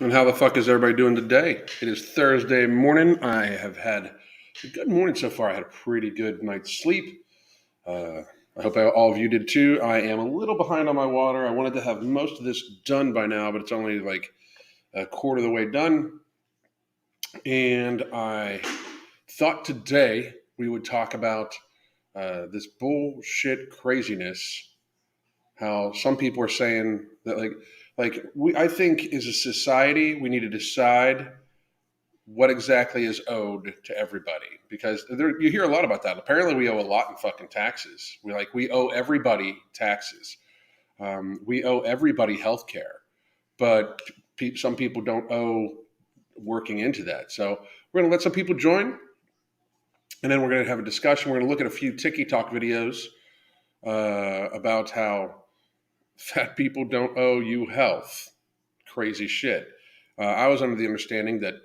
And how the fuck is everybody doing today? It is Thursday morning. I have had a good morning so far. I had a pretty good night's sleep. Uh, I hope all of you did too. I am a little behind on my water. I wanted to have most of this done by now, but it's only like a quarter of the way done. And I thought today we would talk about this bullshit craziness. How some people are saying that I think as a society we need to decide what exactly is owed to everybody because you hear a lot about that. Apparently, we owe a lot in fucking taxes. We owe everybody taxes. We owe everybody health care, but some people don't owe working into that. So we're going to let some people join, and then we're going to have a discussion. We're going to look at a few TikTok videos about how fat people don't owe you health. Crazy shit. I was under the understanding that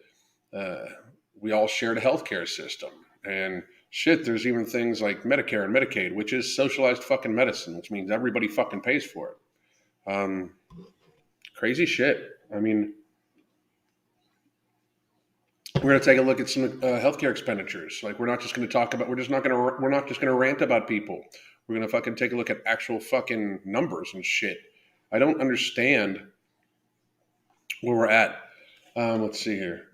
we all shared a healthcare system. And shit, there's even things like Medicare and Medicaid, which is socialized fucking medicine, which means everybody fucking pays for it. Crazy shit. I mean, we're going to take a look at some healthcare expenditures. Like, we're not just going to talk about. We're not just going to rant about people. We're going to fucking take a look at actual fucking numbers and shit. I don't understand where we're at. Let's see here.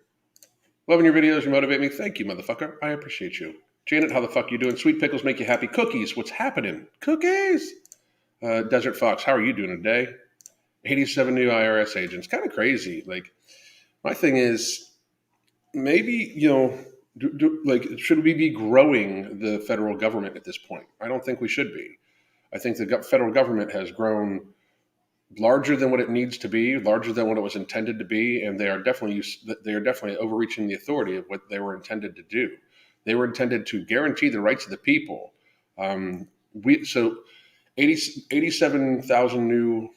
Loving your videos. You motivate me. Thank you, motherfucker. I appreciate you. Janet, how the fuck you doing? Sweet pickles make you happy. Cookies. What's happening? Cookies. Desert Fox, how are you doing today? 87 new IRS agents. Kind of crazy. Like, my thing is, maybe, should we be growing the federal government at this point? I don't think we should be. I think the federal government has grown larger than what it needs to be, larger than what it was intended to be, and they are definitely overreaching the authority of what they were intended to do. They were intended to guarantee the rights of the people. So 87,000 new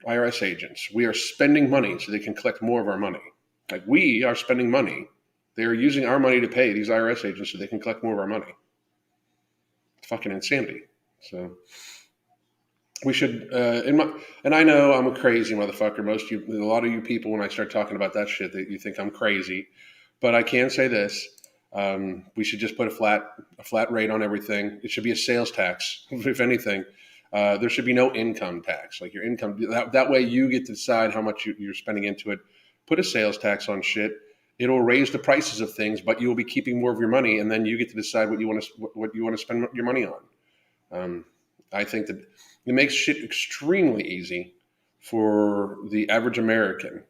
IRS agents. We are spending money so they can collect more of our money. Like, we are spending money. They are using our money to pay these IRS agents so they can collect more of our money. It's fucking insanity. So we should, and I know I'm a crazy motherfucker. A lot of you people, when I start talking about that shit, that you think I'm crazy, but I can say this: we should just put a flat rate on everything. It should be a sales tax, if anything. There should be no income tax. Like, your income, that way you get to decide how much you're spending into it. Put a sales tax on shit. It'll raise the prices of things, but you will be keeping more of your money, and then you get to decide what you want to spend your money on. I think that it makes shit extremely easy for the average American.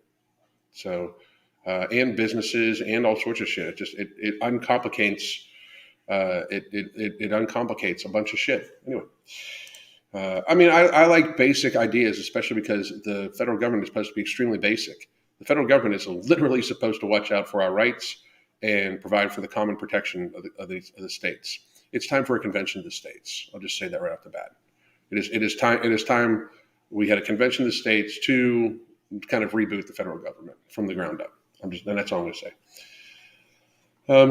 So, and businesses and all sorts of shit. It uncomplicates. It uncomplicates a bunch of shit. Anyway, I like basic ideas, especially because the federal government is supposed to be extremely basic. The federal government is literally supposed to watch out for our rights and provide for the common protection of the states. It's time for a convention of the states. I'll just say that right off the bat. It is time we had a convention of the states to kind of reboot the federal government from the ground up. And that's all I'm going to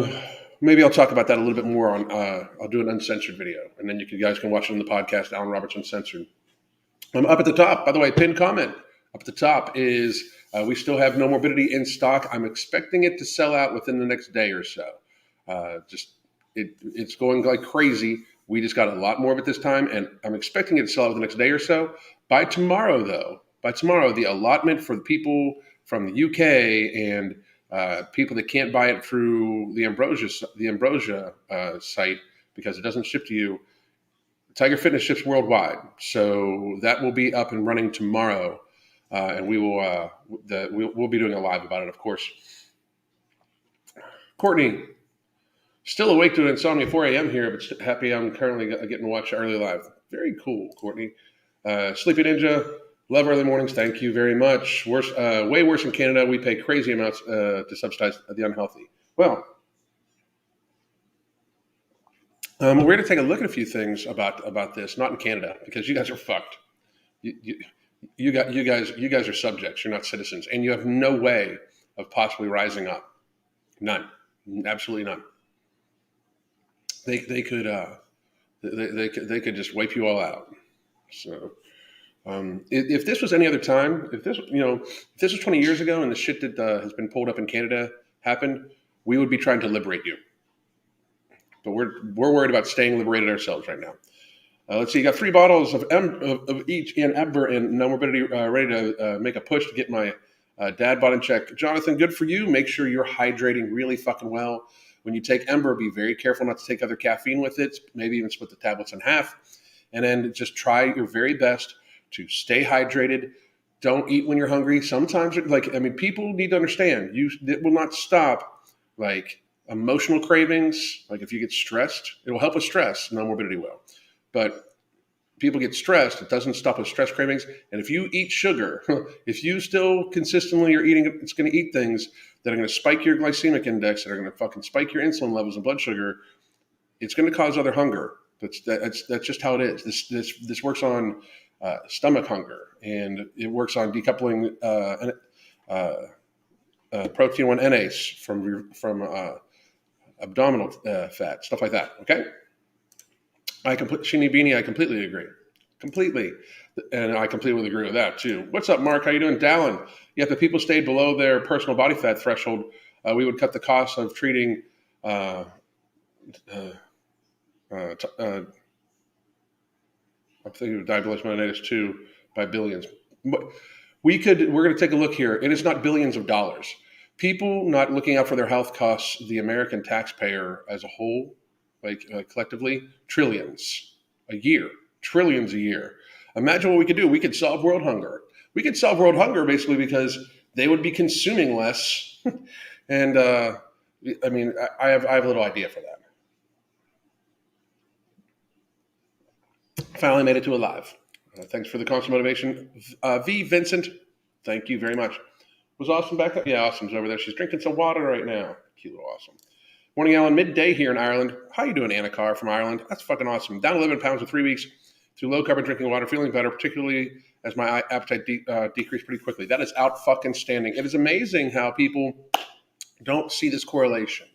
say. Maybe I'll talk about that a little bit more on. I'll do an uncensored video, and then you guys can watch it on the podcast, Alan Roberts Uncensored. Up at the top, by the way, pinned comment up at the top is we still have No Morbidity in stock. I'm expecting it to sell out within the next day or so. It's going like crazy. We just got a lot more of it this time, and I'm expecting it to sell out the next day or so. By tomorrow, the allotment for the people from the UK and people that can't buy it through the Ambrosia site because it doesn't ship to you. Tiger Fitness ships worldwide, so that will be up and running tomorrow, and we'll be doing a live about it, of course. Courtney, still awake to insomnia 4 a.m. here, but happy I'm currently getting to watch early live. Very cool, Courtney. Sleepy Ninja, love early mornings. Thank you very much. Way worse in Canada. We pay crazy amounts to subsidize the unhealthy. Well, we're going to take a look at a few things about this. Not in Canada, because you guys are fucked. You guys are subjects. You're not citizens, and you have no way of possibly rising up. None. Absolutely none. They could just wipe you all out. So If this was any other time, if this was 20 years ago and the shit that has been pulled up in Canada happened, we would be trying to liberate you. But we're worried about staying liberated ourselves right now. Let's see. You got 3 bottles of each in Ember and No Morbidity ready to make a push to get my dad bought in check. Jonathan, good for you. Make sure you're hydrating really fucking well. When you take Ember, be very careful not to take other caffeine with it. Maybe even split the tablets in half. And then just try your very best to stay hydrated. Don't eat when you're hungry. Sometimes, people need to understand, it will not stop, emotional cravings. Like if you get stressed, it will help with stress. No Morbidity will. But people get stressed, it doesn't stop with stress cravings. And if you eat sugar, if you still consistently are eating, it's going to eat things that are going to spike your glycemic index, that are going to fucking spike your insulin levels and blood sugar, it's going to cause other hunger. That's just how it is. This works on stomach hunger, and it works on decoupling protein 1 NAs from abdominal fat, stuff like that. Okay. Sheeny Beanie, I completely agree. Completely. And I completely agree with that, too. What's up, Mark? How you doing? Dallin, if the people stayed below their personal body fat threshold, we would cut the cost of treating I'm thinking of diabetes mellitus too by billions. We're going to take a look here, and it's not billions of dollars. People not looking out for their health costs the American taxpayer as a whole, collectively, trillions a year. Trillions a year. Imagine what we could do. We could solve world hunger. We could solve world hunger basically because they would be consuming less. And I have a little idea for that. Finally made it to a live. Thanks for the constant motivation. V. Vincent, thank you very much. Was Awesome back there? Yeah, Awesome's over there. She's drinking some water right now. Cute little Awesome. Morning, Alan. Midday here in Ireland. How you doing, Anna Carr from Ireland? That's fucking awesome. Down 11 pounds in 3 weeks through low-carbon drinking water, feeling better, particularly as my appetite decreased pretty quickly. That is out fucking standing. It is amazing how people don't see this correlation.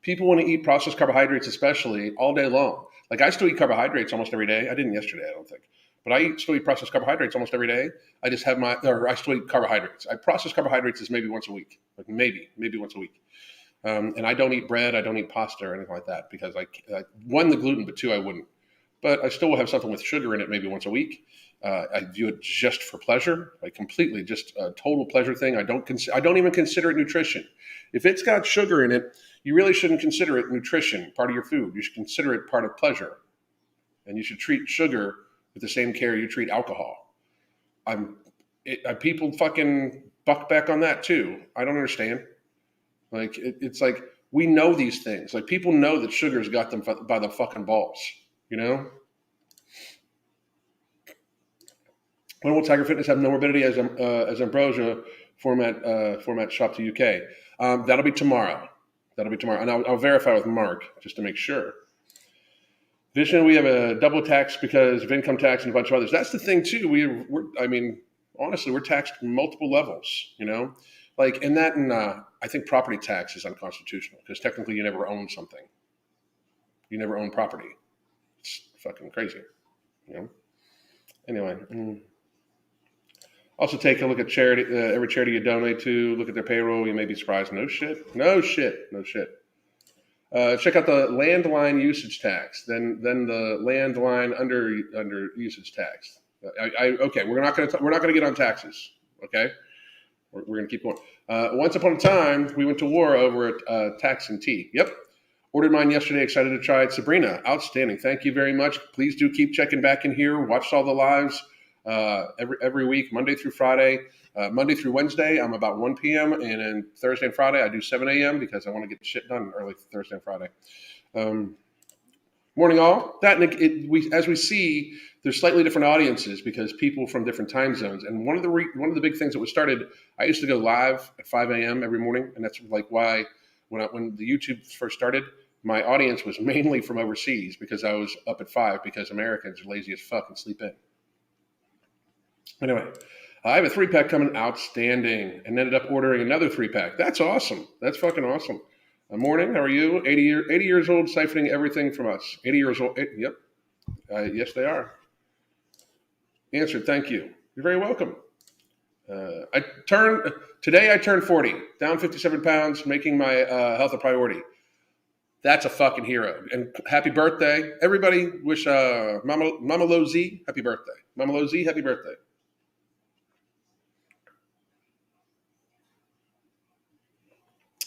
People want to eat processed carbohydrates, especially all day long. I still eat carbohydrates almost every day. I didn't yesterday, I don't think. But I still eat processed carbohydrates almost every day. I still eat carbohydrates. I process carbohydrates is maybe once a week. Maybe once a week. And I don't eat bread. I don't eat pasta or anything like that because one, the gluten, but two, I wouldn't. But I still will have something with sugar in it maybe once a week. I view it just for pleasure, completely just a total pleasure thing. I don't even consider it nutrition. If it's got sugar in it, you really shouldn't consider it nutrition, part of your food. You should consider it part of pleasure. And you should treat sugar with the same care you treat alcohol. People fucking buck back on that too. I don't understand. It's like we know these things. People know that sugar's got them by the fucking balls. When will Tiger Fitness have No Morbidity as Ambrosia format shop to UK? That'll be tomorrow. And I'll verify with Mark just to make sure. Vision, we have a double tax because of income tax and a bunch of others. That's the thing too. Honestly, we're taxed multiple levels. I think property tax is unconstitutional because technically you never own something. You never own property. It's fucking crazy. Anyway. Also take a look at charity. Every charity you donate to, look at their payroll. You may be surprised. No shit. Check out the landline usage tax. Then the landline under usage tax. Okay, we're not gonna get on taxes. Okay, we're gonna keep going. Once upon a time, we went to war over tax and tea. Yep. Ordered mine yesterday. Excited to try it. Sabrina, outstanding. Thank you very much. Please do keep checking back in here. Watch all the lives. Every week, Monday through Friday, Monday through Wednesday, I'm about 1 p.m. And then Thursday and Friday, I do 7 a.m. because I want to get shit done early Thursday and Friday. Morning, all. As we see, there's slightly different audiences because people from different time zones. And one of the big things that was started, I used to go live at 5 a.m. every morning, and that's why when the YouTube first started, my audience was mainly from overseas because I was up at 5 because Americans are lazy as fuck and sleep in. Anyway, I have a 3-pack coming, outstanding, and ended up ordering another 3-pack. That's awesome. That's fucking awesome. Morning, how are you? 80 years old, siphoning everything from us. 80 years old. Yep. Yes, they are. Answered. Thank you. You're very welcome. Today I turned 40, down 57 pounds, making my health a priority. That's a fucking hero. And happy birthday. Everybody wish Mama Lo Z happy birthday. Mama Lo Z, happy birthday.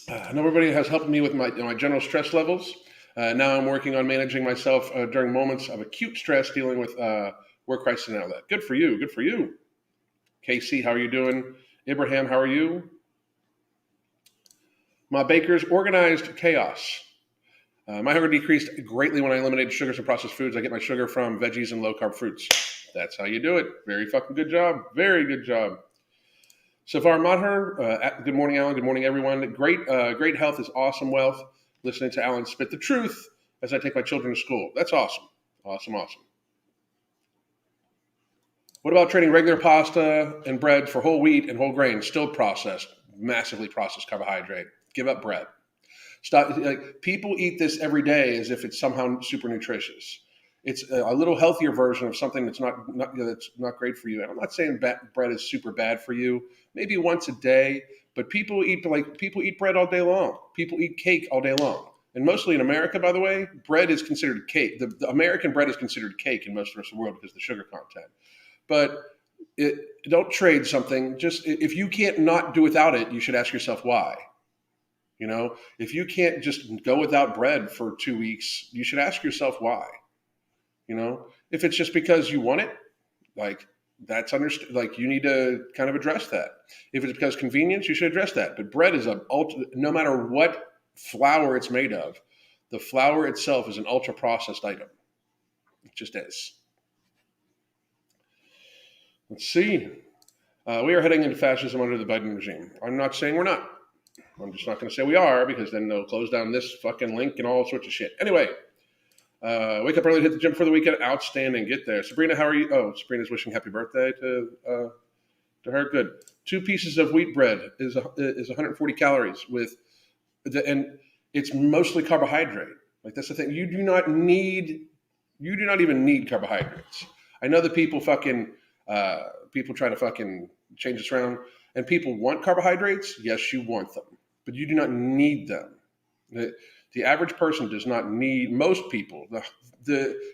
I know everybody has helped me with my general stress levels. Now I'm working on managing myself during moments of acute stress, dealing with work crisis and all that. Good for you. Good for you. Casey, how are you doing? Ibrahim, how are you? My baker's organized chaos. My hunger decreased greatly when I eliminated sugars and processed foods. I get my sugar from veggies and low carb fruits. That's how you do it. Very fucking good job. Very good job. Safar Madher, good morning, Alan. Good morning, everyone. Great health is awesome wealth. Listening to Alan spit the truth as I take my children to school. That's awesome. Awesome, awesome. What about trading regular pasta and bread for whole wheat and whole grain, still processed, massively processed carbohydrate? Give up bread. Stop. Like, people eat this every day as if it's somehow super nutritious. It's a little healthier version of something that's that's not great for you. And I'm not saying bread is super bad for you. Maybe once a day, but people eat bread all day long. People eat cake all day long. And mostly in America, by the way, bread is considered cake. The American bread is considered cake in most of the rest of the world because of the sugar content. But don't trade something. Just if you can't not do without it, you should ask yourself why. You know, if you can't just go without bread for 2 weeks, you should ask yourself why. You know, if it's just because you want it, like that's understood. Like you need to kind of address that. If it's because convenience, you should address that. But bread is no matter what flour it's made of, the flour itself is an ultra processed item. It just is. Let's see. We are heading into fascism under the Biden regime. I'm not saying we're not. I'm just not going to say we are because then they'll close down this fucking link and all sorts of shit. Anyway, wake up early to hit the gym for the weekend. Outstanding. Get there. Sabrina, how are you? Oh, Sabrina's wishing happy birthday to her. Good. 2 pieces of wheat bread is 140 calories and it's mostly carbohydrate. Like that's the thing. You do not even need carbohydrates. I know that people try to fucking change this around, and people want carbohydrates. Yes, you want them, but you do not need them. The average person does not need. Most people,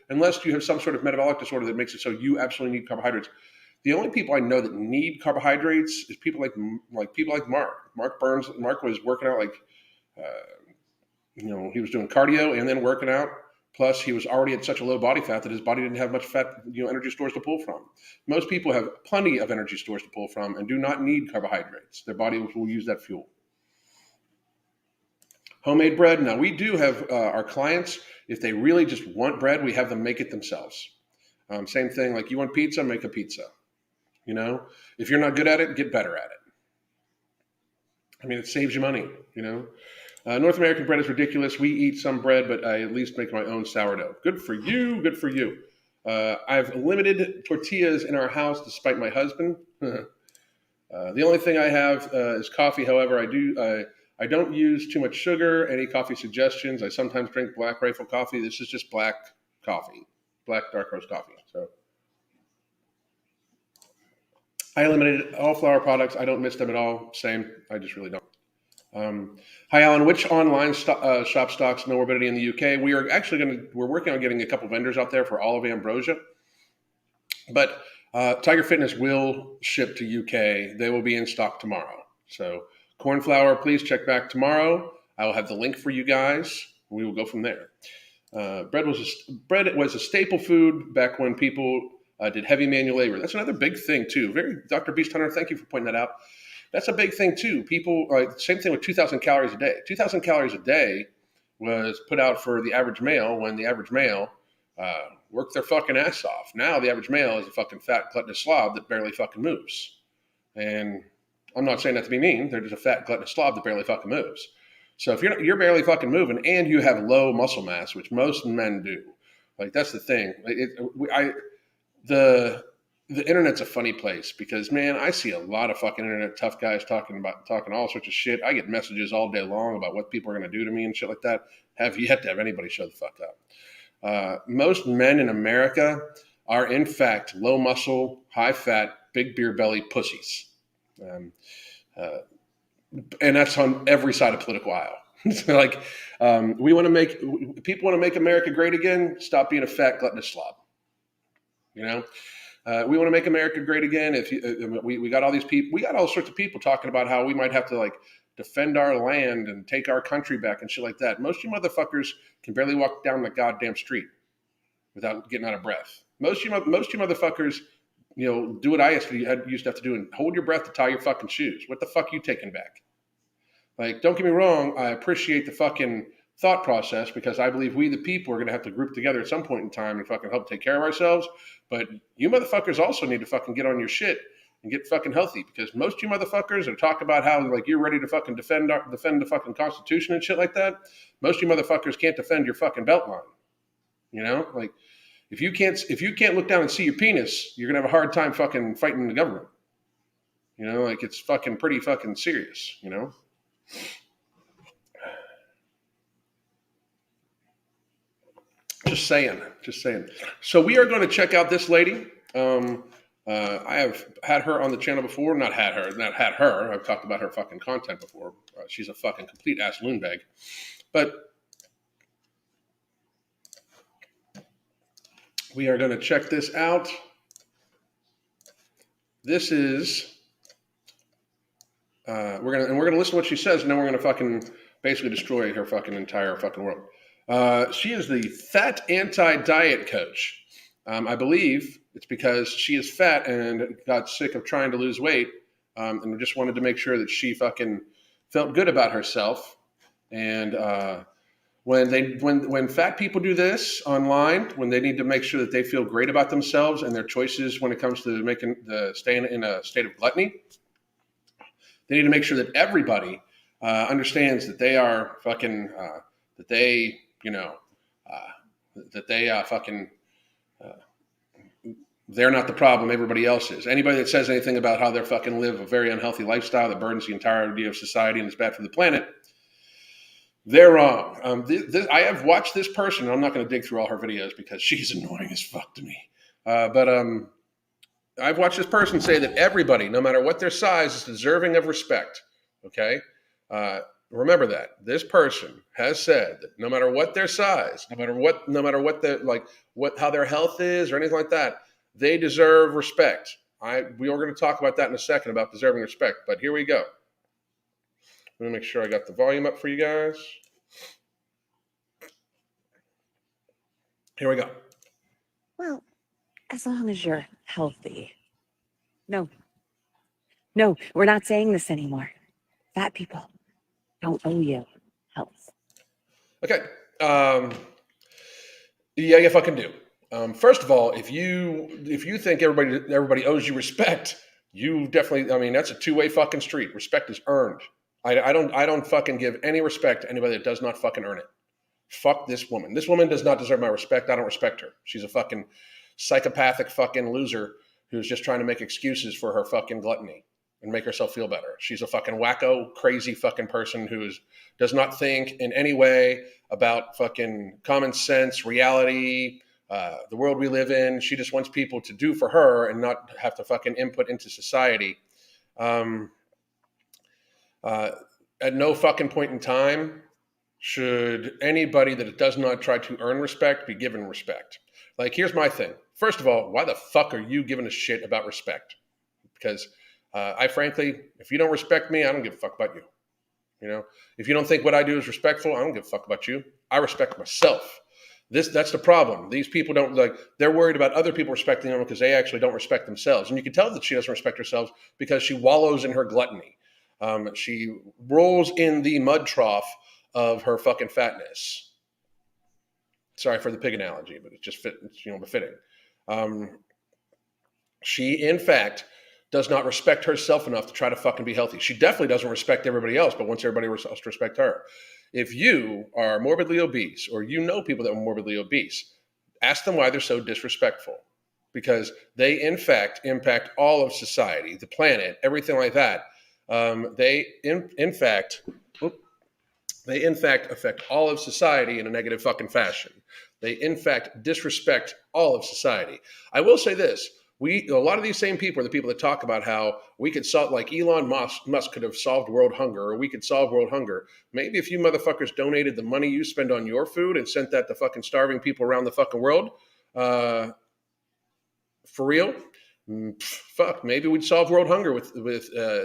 unless you have some sort of metabolic disorder that makes it so you absolutely need carbohydrates. The only people I know that need carbohydrates is people like people like Mark. Mark Burns. Mark was working out he was doing cardio and then working out. Plus, he was already at such a low body fat that his body didn't have much fat, energy stores to pull from. Most people have plenty of energy stores to pull from and do not need carbohydrates. Their body will use that fuel. Homemade bread. Now, we do have our clients, if they really just want bread, we have them make it themselves. Same thing, like you want pizza, make a pizza. If you're not good at it, get better at it. I mean, it saves you money, North American bread is ridiculous. We eat some bread, but I at least make my own sourdough. Good for you. Good for you. I've limited tortillas in our house despite my husband. The only thing I have is coffee. However, I don't use too much sugar. Any coffee suggestions? I sometimes drink Black Rifle coffee. This is just black coffee, black dark roast coffee. So I eliminated all flour products. I don't miss them at all. Same. I just really don't. Hi, Alan. Which online shop stocks Morbidity in the UK? We're working on getting a couple vendors out there for all of Ambrosia, but Tiger Fitness will ship to UK. They will be in stock tomorrow. So corn flour, please check back tomorrow. I will have the link for you guys. We will go from there. Bread was a staple food back when people did heavy manual labor. That's another big thing too. Dr. Beast Hunter, thank you for pointing that out. That's a big thing too. People, same thing with 2,000 calories a day. 2,000 calories a day was put out for the average male when the average male worked their fucking ass off. Now the average male is a fucking fat gluttonous slob that barely fucking moves. And I'm not saying that to be mean. They're just a fat gluttonous slob that barely fucking moves. So if you're barely fucking moving and you have low muscle mass, which most men do, like that's the thing. The internet's a funny place because, man, I see a lot of fucking internet tough guys talking all sorts of shit. I get messages all day long about what people are going to do to me and shit like that. Have yet to have anybody show the fuck up. Most men in America are in fact low muscle, high fat, big beer belly pussies. Um, uh, and that's on every side of political aisle. Like, we want to make people want to make America great again. Stop being a fat gluttonous slob. You know, we want to make America great again. If you, we got all these people, we got all sorts of people talking about how we might have to like defend our land and take our country back and shit like that. Most of you motherfuckers can barely walk down the goddamn street without getting out of breath. Most of you motherfuckers, do what I used to have to do and hold your breath to tie your fucking shoes. What the fuck you taking back? Like, don't get me wrong, I appreciate the fucking thought process because I believe we, the people, are going to have to group together at some point in time and fucking help take care of ourselves. But you motherfuckers also need to fucking get on your shit and get fucking healthy because most of you motherfuckers that talk about how like you're ready to fucking defend the fucking Constitution and shit like that, most of you motherfuckers can't defend your fucking belt line. Like if you can't look down and see your penis, you're gonna have a hard time fucking fighting the government. Like it's fucking pretty fucking serious. Just saying. So we are going to check out this lady. I have had her on the channel before. Not had her. I've talked about her fucking content before. She's a fucking complete ass loon bag. But we are going to check this out. This is we're gonna listen to what she says, and then we're gonna fucking basically destroy her fucking entire fucking world. She is the fat anti-diet coach. I believe it's because she is fat and got sick of trying to lose weight, and just wanted to make sure that she fucking felt good about herself. And when fat people do this online, when they need to make sure that they feel great about themselves and their choices when it comes to staying in a state of gluttony, they need to make sure that everybody understands that they are fucking they're not the problem. Everybody else is. Anybody that says anything about how they're fucking live a very unhealthy lifestyle that burdens the entirety of society and is bad for the planet, they're wrong. I have watched this person, and I'm not going to dig through all her videos because she's annoying as fuck to me. But I've watched this person say that everybody, no matter what their size, is deserving of respect. Okay? Remember that. This person has said that no matter what their size, no matter what how their health is or anything like that, they deserve respect. We are going to talk about that in a second about deserving respect. But here we go. Let me make sure I got the volume up for you guys. Here we go. Well, as long as you're healthy. No, we're not saying this anymore. Fat people don't owe you health. Okay. Yeah, you fucking do. First of all, if you think everybody owes you respect, you definitely. I mean, that's a two-way fucking street. Respect is earned. I don't fucking give any respect to anybody that does not fucking earn it. Fuck this woman. This woman does not deserve my respect. I don't respect her. She's a fucking psychopathic fucking loser who's just trying to make excuses for her fucking gluttony and make herself feel better. She's a fucking wacko, crazy fucking person who does not think in any way about fucking common sense, reality, the world we live in. She just wants people to do for her and not have to fucking input into society. At no fucking point in time should anybody that does not try to earn respect be given respect. Like, here's my thing. First of all, why the fuck are you giving a shit about respect? Because I frankly, if you don't respect me, I don't give a fuck about you. If you don't think what I do is respectful, I don't give a fuck about you. I respect myself. That's the problem. These people they're worried about other people respecting them because they actually don't respect themselves. And you can tell that she doesn't respect herself because she wallows in her gluttony. She rolls in the mud trough of her fucking fatness. Sorry for the pig analogy, but it's just befitting. She, in fact, does not respect herself enough to try to fucking be healthy. She definitely doesn't respect everybody else, but wants everybody else to respect her. If you are morbidly obese or you know people that are morbidly obese, ask them why they're so disrespectful. Because they, in fact, impact all of society, the planet, everything like that. They, in fact, affect all of society in a negative fucking fashion. They, in fact, disrespect all of society. I will say this. A lot of these same people are the people that talk about how we could solve, like Elon Musk could have solved world hunger, or we could solve world hunger. Maybe if you motherfuckers donated the money you spend on your food and sent that to fucking starving people around the fucking world, for real, fuck, maybe we'd solve world hunger with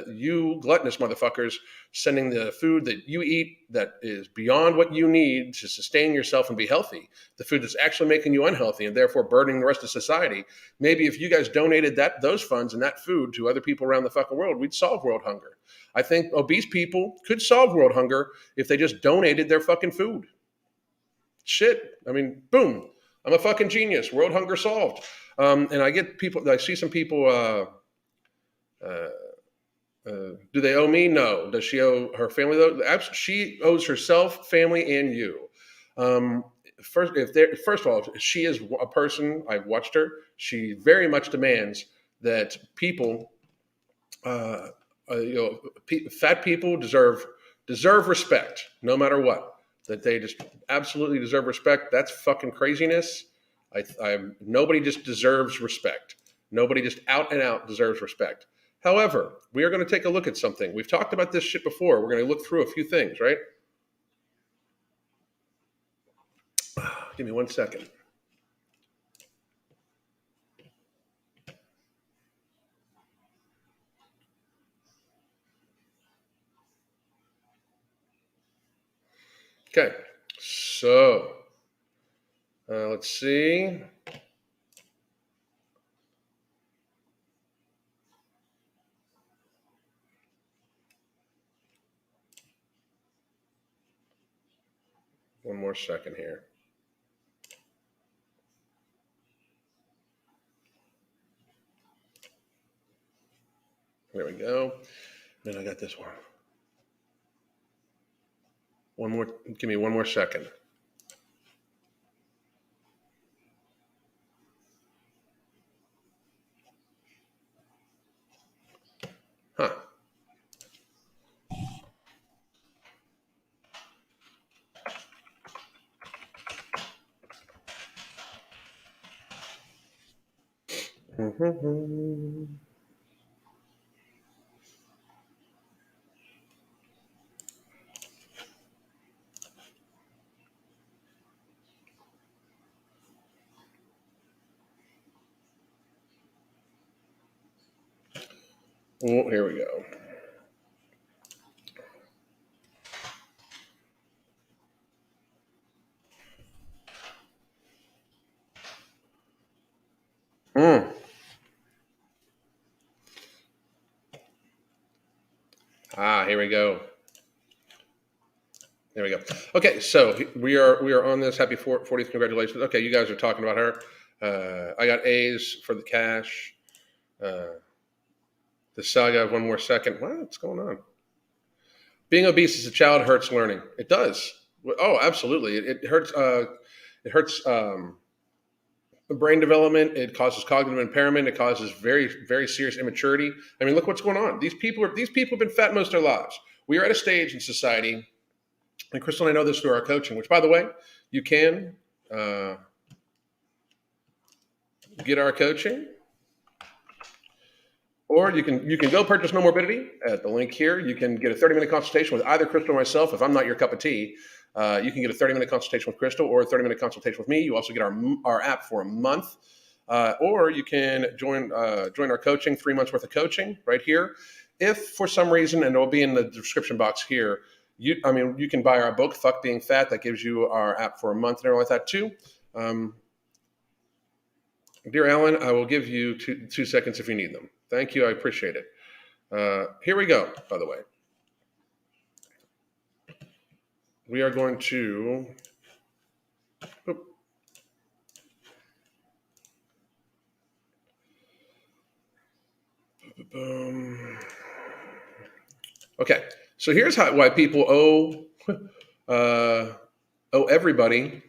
you gluttonous motherfuckers sending the food that you eat that is beyond what you need to sustain yourself and be healthy, the food that's actually making you unhealthy and therefore burdening the rest of society. Maybe if you guys donated those funds and that food to other people around the fucking world, we'd solve world hunger. I think obese people could solve world hunger if they just donated their fucking food. Shit, I mean, boom, I'm a fucking genius. World hunger solved. And I see some people, do they owe me? No. Does she owe her family though? She owes herself, family, and you. First of all, she is a person, I've watched her. She very much demands that people, fat people deserve respect no matter what. That they just absolutely deserve respect. That's fucking craziness. Nobody just deserves respect. Nobody just out and out deserves respect. However, we are going to take a look at something. We've talked about this shit before. We're going to look through a few things, right? Give me 1 second. Okay, so let's see. One more second here. There we go. Then I got this one. Give me 1 more second. Huh. Oh, here we go. Here we go. There we go. Okay, so we are on this. Happy 40th, congratulations. Okay, you guys are talking about her. I got A's for the cash. The saga of 1 more second. What's going on? Being obese as a child hurts learning. It does. Oh, absolutely. It hurts. It hurts brain development. It causes cognitive impairment. It causes very, very serious immaturity. I mean, look what's going on. These people have been fat most of their lives. We are at a stage in society, and Crystal and I know this through our coaching. Which, by the way, you can get our coaching. Or you can go purchase No Morbidity at the link here. You can get a 30-minute consultation with either Crystal or myself. If I'm not your cup of tea, you can get a 30-minute consultation with Crystal or a 30-minute consultation with me. You also get our app for a month. Or you can join our coaching, 3 months worth of coaching right here. If for some reason, and it'll be in the description box here, you can buy our book, Fuck Being Fat. That gives you our app for a month and everything like that too. Dear Alan, I will give you 2 seconds if you need them. Thank you. I appreciate it. Here we go, by the way. We are going to... Okay, so here's why people owe everybody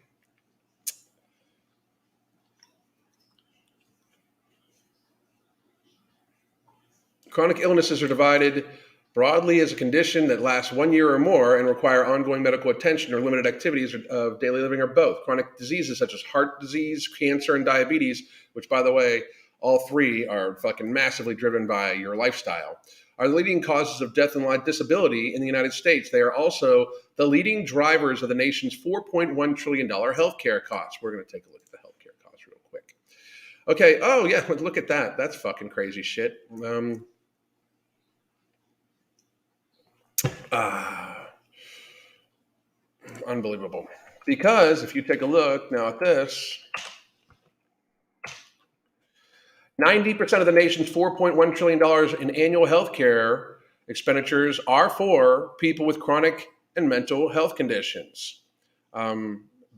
chronic illnesses are divided broadly as a condition that lasts 1 year or more and require ongoing medical attention or limited activities of daily living or both. Chronic diseases such as heart disease, cancer, and diabetes, which, by the way, all three are fucking massively driven by your lifestyle, are the leading causes of death and life disability in the United States. They are also the leading drivers of the nation's $4.1 trillion healthcare costs. We're going to take a look at the healthcare costs real quick. Okay. Oh, yeah. Look at that. That's fucking crazy shit. Unbelievable. Because if you take a look now at this, 90% of the nation's $4.1 trillion in annual healthcare expenditures are for people with chronic and mental health conditions.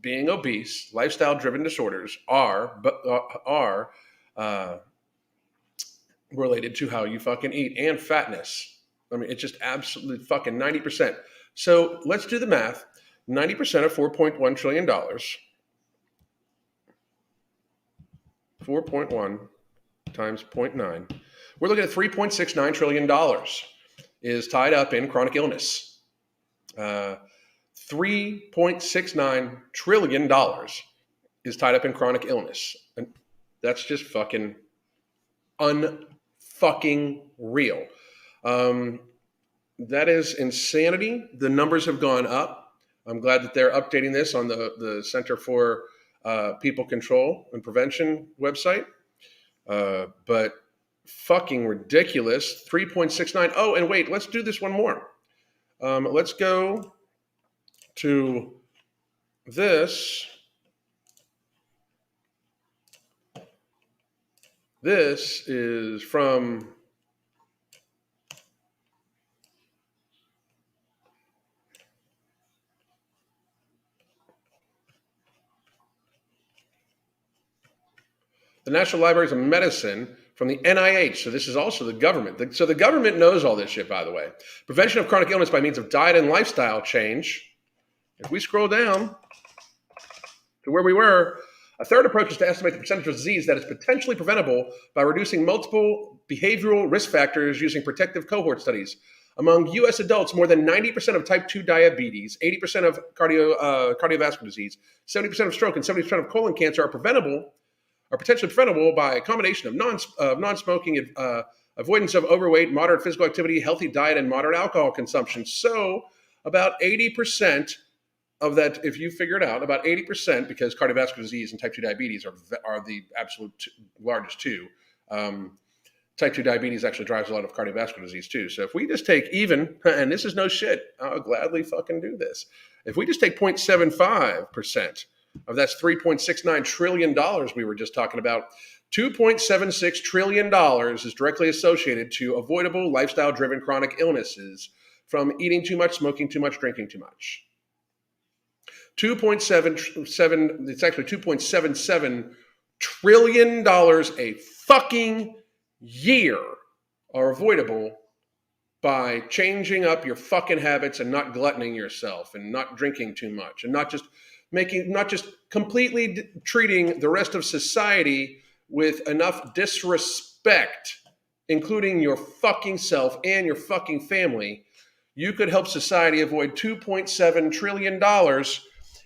Being obese, lifestyle-driven disorders are related to how you fucking eat, and fatness. I mean, it's just absolutely fucking 90%. So let's do the math. 90% of $4.1 trillion, 4.1 times 0.9, we're looking at $3.69 trillion is tied up in chronic illness. $3.69 trillion is tied up in chronic illness. And that's just fucking unfucking real. That is insanity. The numbers have gone up. I'm glad that they're updating this on the Center for People Control and Prevention website. But fucking ridiculous. 3.69. Oh, and wait, let's do this one more. Let's go to this. This is from the National Libraries of Medicine from the NIH. So this is also the government. So the government knows all this shit, by the way. Prevention of chronic illness by means of diet and lifestyle change. If we scroll down to where we were, a third approach is to estimate the percentage of disease that is potentially preventable by reducing multiple behavioral risk factors using protective cohort studies. Among U.S. adults, more than 90% of type 2 diabetes, 80% of cardiovascular disease, 70% of stroke, and 70% of colon cancer are potentially preventable by a combination of non-smoking, avoidance of overweight, moderate physical activity, healthy diet, and moderate alcohol consumption. So about 80% of that, if you figure it out, about 80%, because cardiovascular disease and type 2 diabetes are the absolute largest two. Type 2 diabetes actually drives a lot of cardiovascular disease too. So if we just take even, and this is no shit, I'll gladly fucking do this. If we just take 0.75% of that's $3.69 trillion we were just talking about, $2.76 trillion is directly associated to avoidable lifestyle-driven chronic illnesses from eating too much, smoking too much, drinking too much. 2.77, it's actually $2.77 trillion a fucking year are avoidable by changing up your fucking habits and not gluttoning yourself and not drinking too much and not just completely treating the rest of society with enough disrespect, including your fucking self and your fucking family. You could help society avoid $2.7 trillion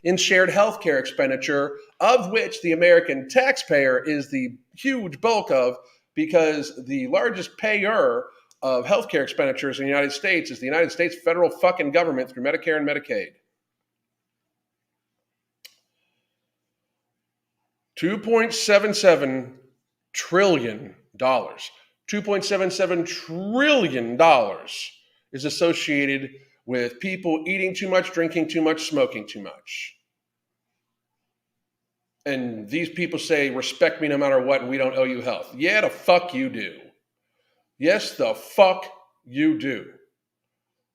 in shared healthcare expenditure, of which the American taxpayer is the huge bulk of, because the largest payer of healthcare expenditures in the United States is the United States federal fucking government through Medicare and Medicaid. $2.77 trillion. $2.77 trillion is associated with people eating too much, drinking too much, smoking too much. And these people say, respect me no matter what, and we don't owe you health. Yeah, the fuck you do. Yes, the fuck you do.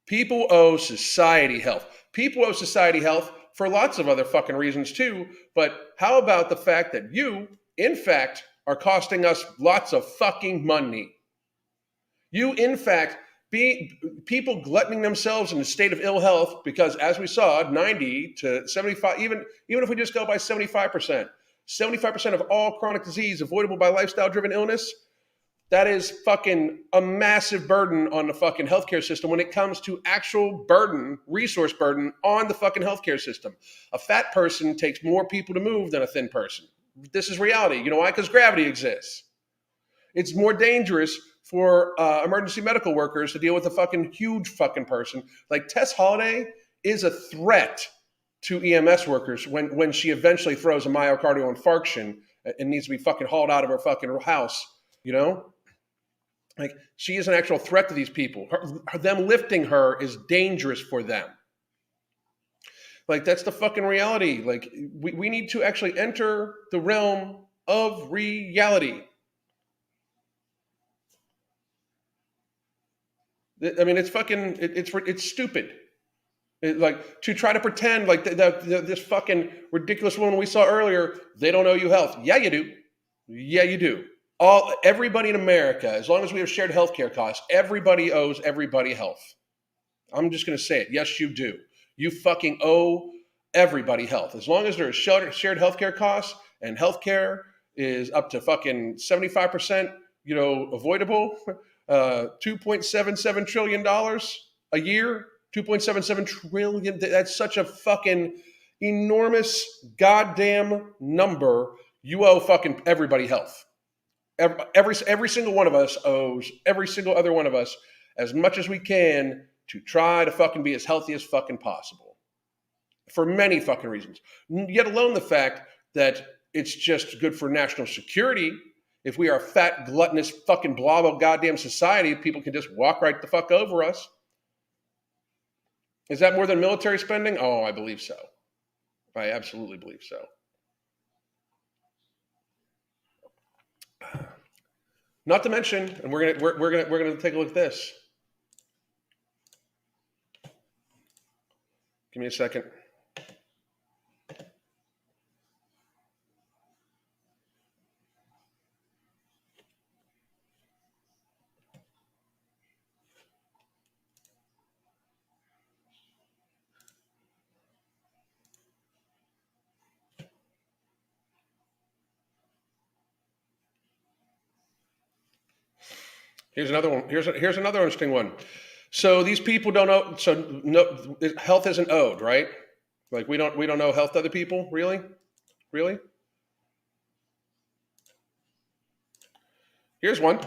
People owe society health. People owe society health for lots of other fucking reasons too. But how about the fact that you, in fact, are costing us lots of fucking money? You, in fact, people gluttoning themselves in a state of ill health because, as we saw, 90 to 75, even if we just go by 75%, 75% of all chronic disease avoidable by lifestyle-driven illness, That is fucking a massive burden on the fucking healthcare system when it comes to actual burden, resource burden on the fucking healthcare system. A fat person takes more people to move than a thin person. This is reality. You know why? Because gravity exists. It's more dangerous for emergency medical workers to deal with a fucking huge fucking person. Like Tess Holiday is a threat to EMS workers when she eventually throws a myocardial infarction and needs to be fucking hauled out of her fucking house, you know? Like, she is an actual threat to these people. Them lifting her is dangerous for them. Like, that's the fucking reality. Like, we need to actually enter the realm of reality. I mean, it's fucking, it's stupid. Like, to try to pretend like this fucking ridiculous woman we saw earlier, they don't owe you health. Yeah, you do. Yeah, you do. Everybody in America, as long as we have shared healthcare costs, everybody owes everybody health. I'm just going to say it. Yes, you do. You fucking owe everybody health. As long as there's shared healthcare costs and healthcare is up to fucking 75%, avoidable, $2.77 trillion a year, 2.77 trillion. That's such a fucking enormous goddamn number. You owe fucking everybody health. Every single one of us owes every single other one of us as much as we can to try to fucking be as healthy as fucking possible for many fucking reasons, yet alone the fact that it's just good for national security. If we are a fat, gluttonous, fucking blob of goddamn society, people can just walk right the fuck over us. Is that more than military spending? Oh, I believe so. I absolutely believe so. Not to mention, and we're gonna take a look at this. Give me a second. Here's another one. Here's another interesting one. So these people don't owe. So no, health isn't owed, right? Like we don't owe health to other people. Really? Here's one.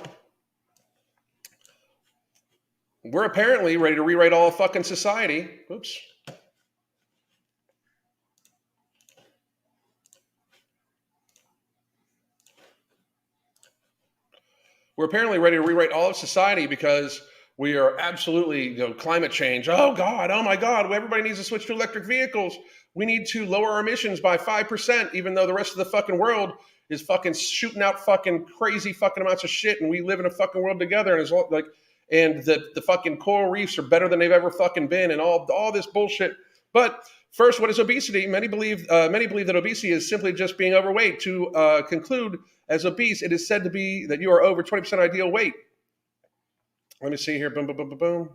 We're apparently ready to rewrite all of fucking society. Oops. We're apparently ready to rewrite all of society because we are absolutely, climate change. Oh God, oh my God, everybody needs to switch to electric vehicles. We need to lower our emissions by 5%, even though the rest of the fucking world is fucking shooting out fucking crazy fucking amounts of shit, and we live in a fucking world together, and it's like, and the fucking coral reefs are better than they've ever fucking been, and all this bullshit. But first, what is obesity? Many believe that obesity is simply just being overweight. To conclude, as obese, it is said to be that you are over 20% ideal weight. Let me see here. Boom, boom, boom, boom, boom.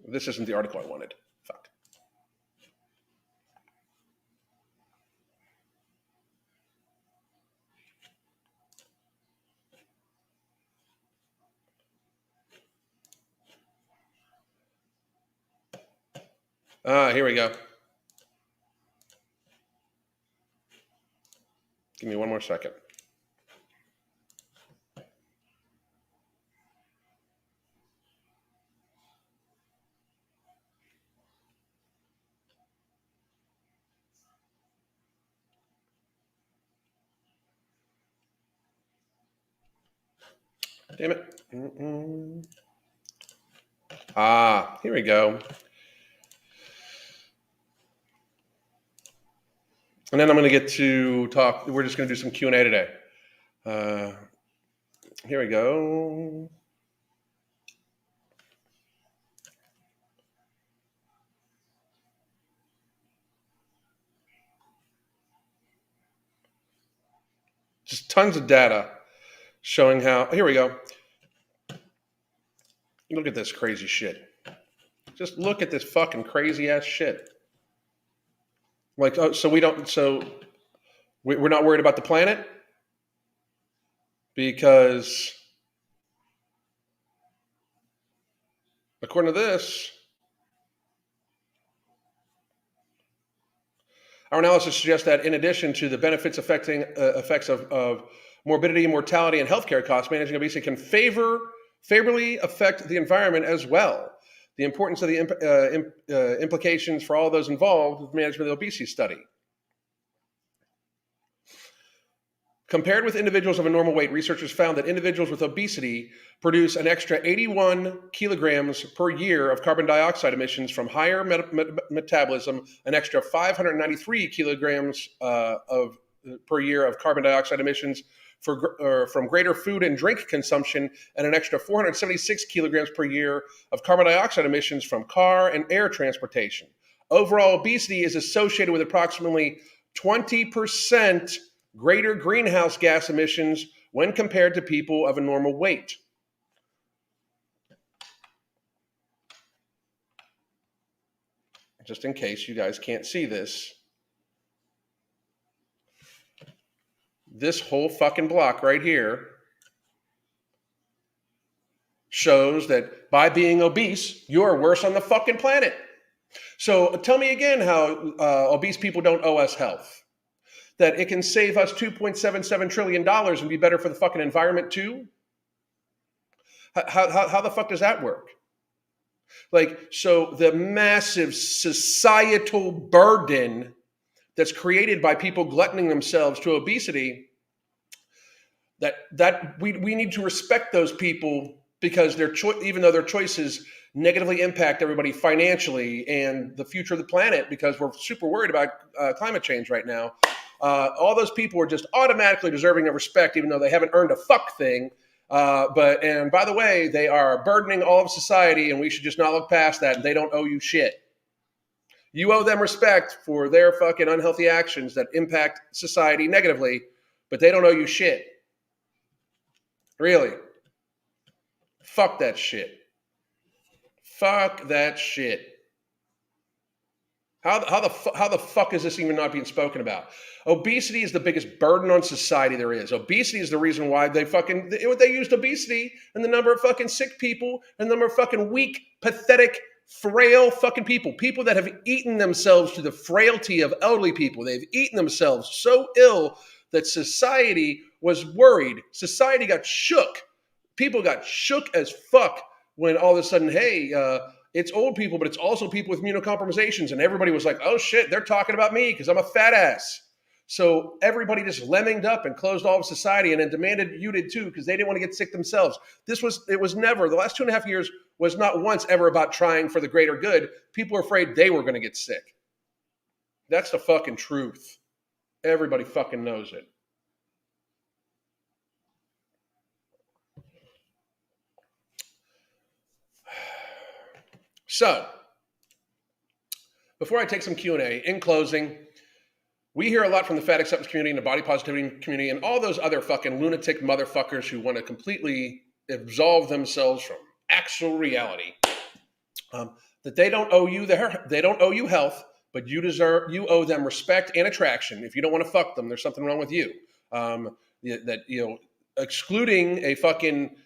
This isn't the article I wanted. Fuck. Here we go. Give me one more second. Damn it. Here we go. And then I'm going to get to talk. We're just going to do some Q&A today. Here we go. Just tons of data showing how. Here we go. Look at this crazy shit. Just look at this fucking crazy ass shit. Like, so we're not worried about the planet? Because according to this, our analysis suggests that in addition to the benefits effects of morbidity, mortality, and healthcare costs, managing obesity can favorably affect the environment as well. The importance of the implications for all those involved with management of the obesity study. Compared with individuals of a normal weight, researchers found that individuals with obesity produce an extra 81 kilograms per year of carbon dioxide emissions from higher metabolism, an extra 593 kilograms per year of carbon dioxide emissions from greater food and drink consumption, and an extra 476 kilograms per year of carbon dioxide emissions from car and air transportation. Overall, obesity is associated with approximately 20% greater greenhouse gas emissions when compared to people of a normal weight. Just in case you guys can't see this, this whole fucking block right here shows that by being obese, you're worse on the fucking planet. So tell me again how obese people don't owe us health. That it can save us $2.77 trillion and be better for the fucking environment too? How the fuck does that work? Like, so the massive societal burden that's created by people gluttoning themselves to obesity, that we need to respect those people because even though their choices negatively impact everybody financially and the future of the planet, because we're super worried about climate change right now. All those people are just automatically deserving of respect, even though they haven't earned a fuck thing. And by the way, they are burdening all of society, and we should just not look past that. And they don't owe you shit. You owe them respect for their fucking unhealthy actions that impact society negatively, but they don't owe you shit. Really. Fuck that shit. Fuck that shit. How the fuck is this even not being spoken about? Obesity is the biggest burden on society there is. Obesity is the reason why they used obesity and the number of fucking sick people and the number of fucking weak, pathetic, frail fucking people that have eaten themselves to the frailty of elderly people. They've eaten themselves so ill that society was worried. Society got shook. People got shook as fuck when all of a sudden, hey, it's old people, but it's also people with immunocompromisations. And everybody was like, oh shit, they're talking about me because I'm a fat ass. So everybody just lemminged up and closed all of society and then demanded you did too because they didn't want to get sick themselves. It was never, the last 2.5 years was not once ever about trying for the greater good. People were afraid they were going to get sick. That's the fucking truth. Everybody fucking knows it. So, before I take some Q&A, in closing, we hear a lot from the fat acceptance community and the body positivity community and all those other fucking lunatic motherfuckers who want to completely absolve themselves from actual reality. That they don't owe you health, but you owe them respect and attraction. If you don't want to fuck them, there's something wrong with you. Excluding a fucking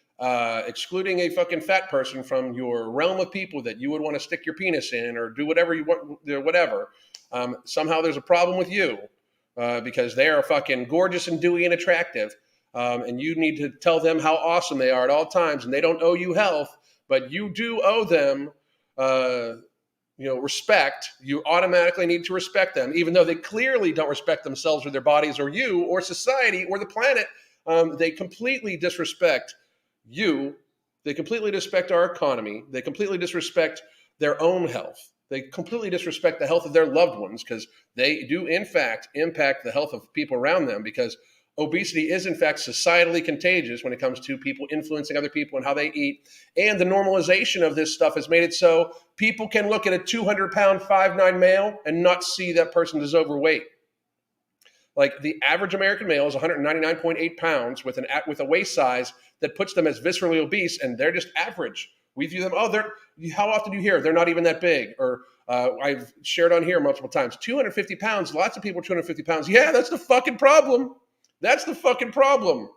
fat person from your realm of people that you would want to stick your penis in or do whatever you want, whatever. Somehow there's a problem with you because they are fucking gorgeous and dewy and attractive. And you need to tell them how awesome they are at all times. And they don't owe you health, but you do owe them, respect. You automatically need to respect them, even though they clearly don't respect themselves or their bodies or you or society or the planet. They completely disrespect you. They completely disrespect our economy. They completely disrespect their own health. They completely disrespect the health of their loved ones because they do, in fact, impact the health of people around them because obesity is, in fact, societally contagious when it comes to people influencing other people and how they eat. And the normalization of this stuff has made it so people can look at a 200-pound 5'9" male and not see that person is overweight. Like the average American male is 199.8 pounds with a waist size that puts them as viscerally obese, and they're just average. We view them, how often do you hear they're not even that big? Or I've shared on here multiple times, 250 pounds, lots of people are 250 pounds. Yeah, that's the fucking problem. That's the fucking problem.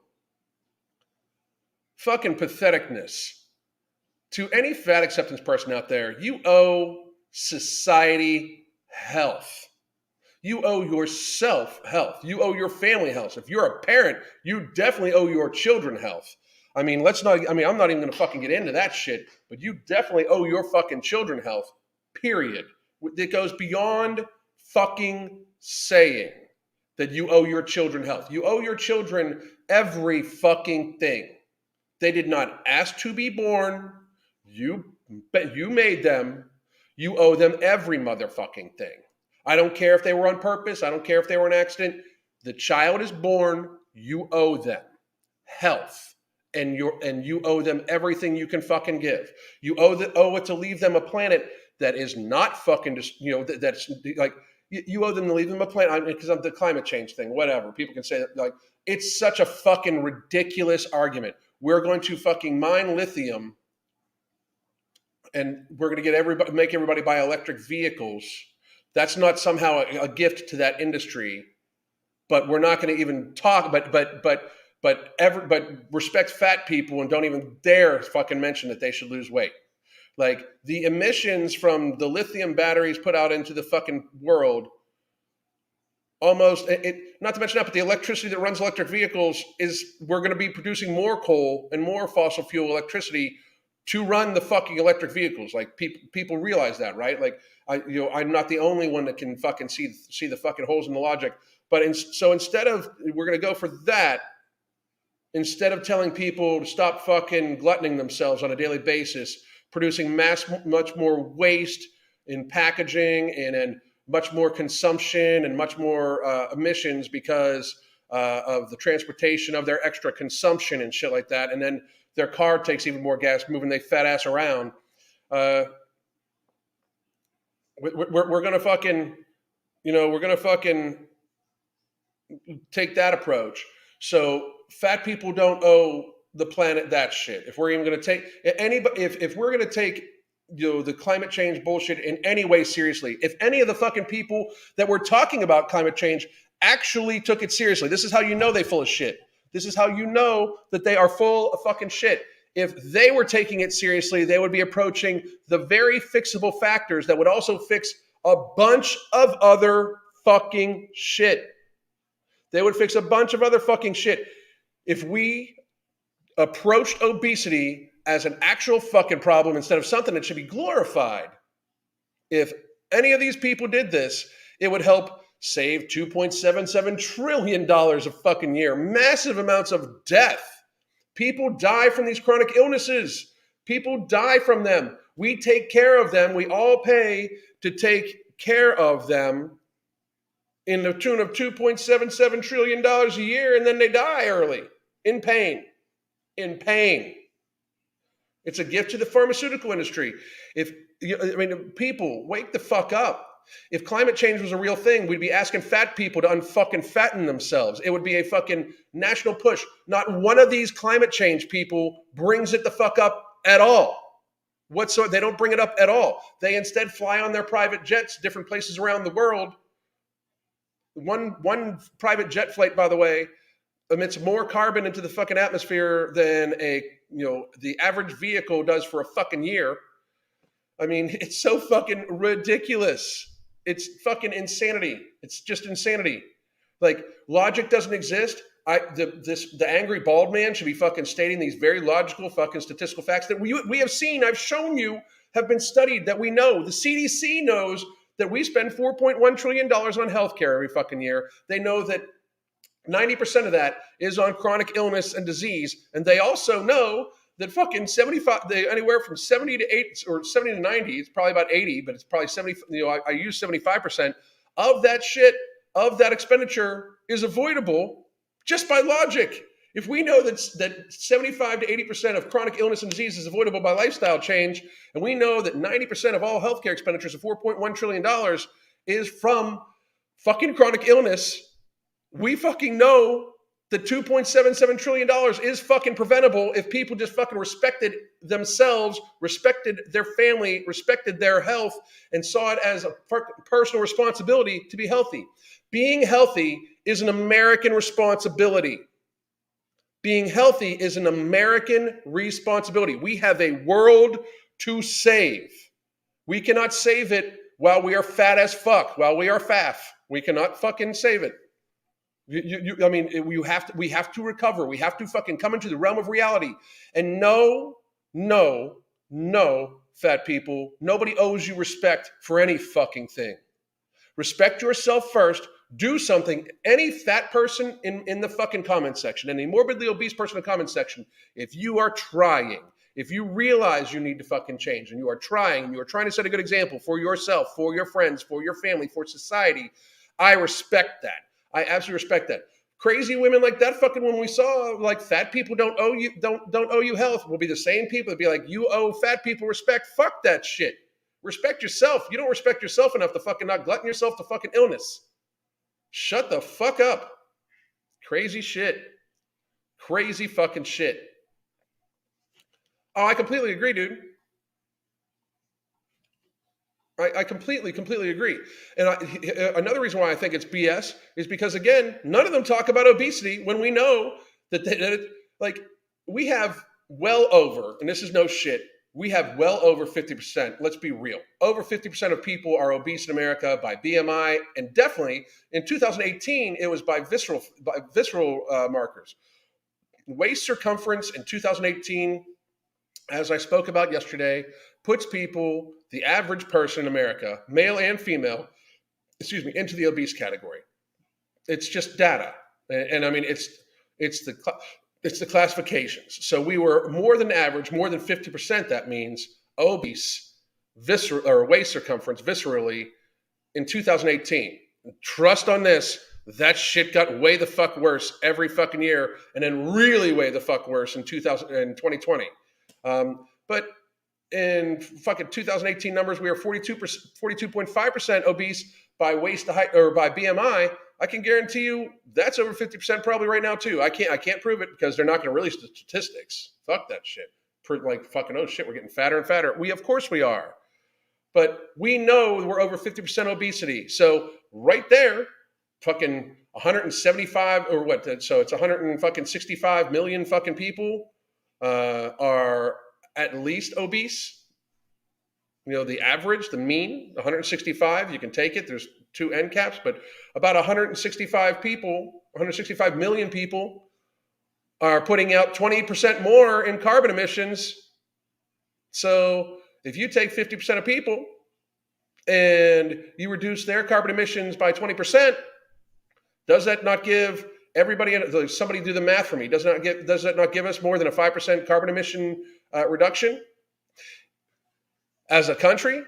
fucking patheticness to any fat acceptance person out there. You owe society health. You owe yourself health. You owe your family health. If you're a parent, you definitely owe your children health. I'm not even going to fucking get into that shit, but you definitely owe your fucking children health, period. It goes beyond fucking saying that you owe your children health. You owe your children every fucking thing. They did not ask to be born. You made them. You owe them every motherfucking thing. I don't care if they were on purpose. I don't care if they were an accident. The child is born. You owe them health, and you owe them everything you can fucking give. You owe it to leave them a planet that is not fucking just, that's like, you owe them to leave them a planet, because of the climate change thing. Whatever, people can say that. Like, it's such a fucking ridiculous argument. We're going to fucking mine lithium, and we're going to make everybody buy electric vehicles. That's not somehow a gift to that industry, but we're not going to even talk. But respect fat people and don't even dare fucking mention that they should lose weight. Like, the emissions from the lithium batteries put out into the fucking world, almost, not to mention that, but the electricity that runs electric vehicles we're going to be producing more coal and more fossil fuel electricity to run the fucking electric vehicles. Like, people realize that, right? Like, I'm not the only one that can fucking see the fucking holes in the logic. But so instead of, we're going to go for that, instead of telling people to stop fucking gluttoning themselves on a daily basis, producing much more waste in packaging and much more consumption and much more emissions because of the transportation of their extra consumption and shit like that. And then their car takes even more gas moving their fat ass around. We're gonna fucking, take that approach. So fat people don't owe the planet that shit. If we're even gonna take anybody, if we're gonna take the climate change bullshit in any way seriously, if any of the fucking people that were talking about climate change actually took it seriously, this is how you know they're full of shit. This is how you know that they are full of fucking shit. If they were taking it seriously, they would be approaching the very fixable factors that would also fix a bunch of other fucking shit. They would fix a bunch of other fucking shit. If we approached obesity as an actual fucking problem instead of something that should be glorified, if any of these people did this, it would help save $2.77 trillion a fucking year. Massive amounts of death. People die from these chronic illnesses. People die from them. We take care of them. We all pay to take care of them in the tune of $2.77 trillion a year, and then they die early in pain. In pain. It's a gift to the pharmaceutical industry. People, wake the fuck up. If climate change was a real thing, we'd be asking fat people to unfucking fatten themselves. It would be a fucking national push. Not one of these climate change people brings it the fuck up at all. They don't bring it up at all. They instead fly on their private jets, different places around the world. One private jet flight, by the way, emits more carbon into the fucking atmosphere than the average vehicle does for a fucking year. I mean, it's so fucking ridiculous. It's fucking insanity. It's just insanity. Like, logic doesn't exist. The angry bald man should be fucking stating these very logical fucking statistical facts that we have seen, I've shown you, have been studied, that we know. The CDC knows that we spend $4.1 trillion on healthcare every fucking year. They know that 90% of that is on chronic illness and disease. And they also know that fucking anywhere from 70 to 80 or 70 to 90, it's probably about 80, but it's probably 70, I use 75% of that shit, of that expenditure is avoidable just by logic. If we know that 75 to 80% of chronic illness and disease is avoidable by lifestyle change, and we know that 90% of all healthcare expenditures of $4.1 trillion is from fucking chronic illness, we fucking know that $2.77 trillion is fucking preventable if people just fucking respected themselves, respected their family, respected their health, and saw it as a personal responsibility to be healthy. Being healthy is an American responsibility. Being healthy is an American responsibility. We have a world to save. We cannot save it while we are fat as fuck, while we are faff. We cannot fucking save it. We have to recover. We have to fucking come into the realm of reality. And no, fat people, nobody owes you respect for any fucking thing. Respect yourself first. Do something. Any fat person in the fucking comment section, any morbidly obese person in the comment section, if you are trying, if you realize you need to fucking change and you are trying to set a good example for yourself, for your friends, for your family, for society, I respect that. I absolutely respect that. Crazy women like that fucking when we saw like fat people don't owe you health will be the same people that be like, you owe fat people respect. Fuck that shit. Respect yourself. You don't respect yourself enough to fucking not glutton yourself to fucking illness. Shut the fuck up. Crazy shit. Crazy fucking shit. Oh, I completely agree, dude. I completely agree. And another reason why I think it's BS is because, again, none of them talk about obesity when we know that we have well over, and this is no shit, we have well over 50%. Let's be real. Over 50% of people are obese in America by BMI, and definitely in 2018, it was by visceral markers. Waist circumference in 2018, as I spoke about yesterday, puts people, the average person in America, male and female, into the obese category. It's just data, and I mean it's the classifications. So we were more than average, more than 50%. That means obese, visceral or waist circumference, viscerally, in 2018. Trust on this. That shit got way the fuck worse every fucking year, and then really way the fuck worse in 2020. But in fucking 2018 numbers, we are 42.5% obese by waist to height or by BMI. I can guarantee you that's over 50% probably right now too. I can't prove it because they're not going to release the statistics. Fuck that shit. Like fucking, oh shit, we're getting fatter and fatter. Of course we are. But we know we're over 50% obesity. So right there, fucking 175 or what? So it's 165 million fucking people are at least obese. You know, the average, the mean, 165, you can take it. There's two end caps, but about 165 million people are putting out 20% more in carbon emissions. So if you take 50% of people and you reduce their carbon emissions by 20%, does that not give everybody, somebody do the math for me, does that not give us more than a 5% carbon emission reduction as a country?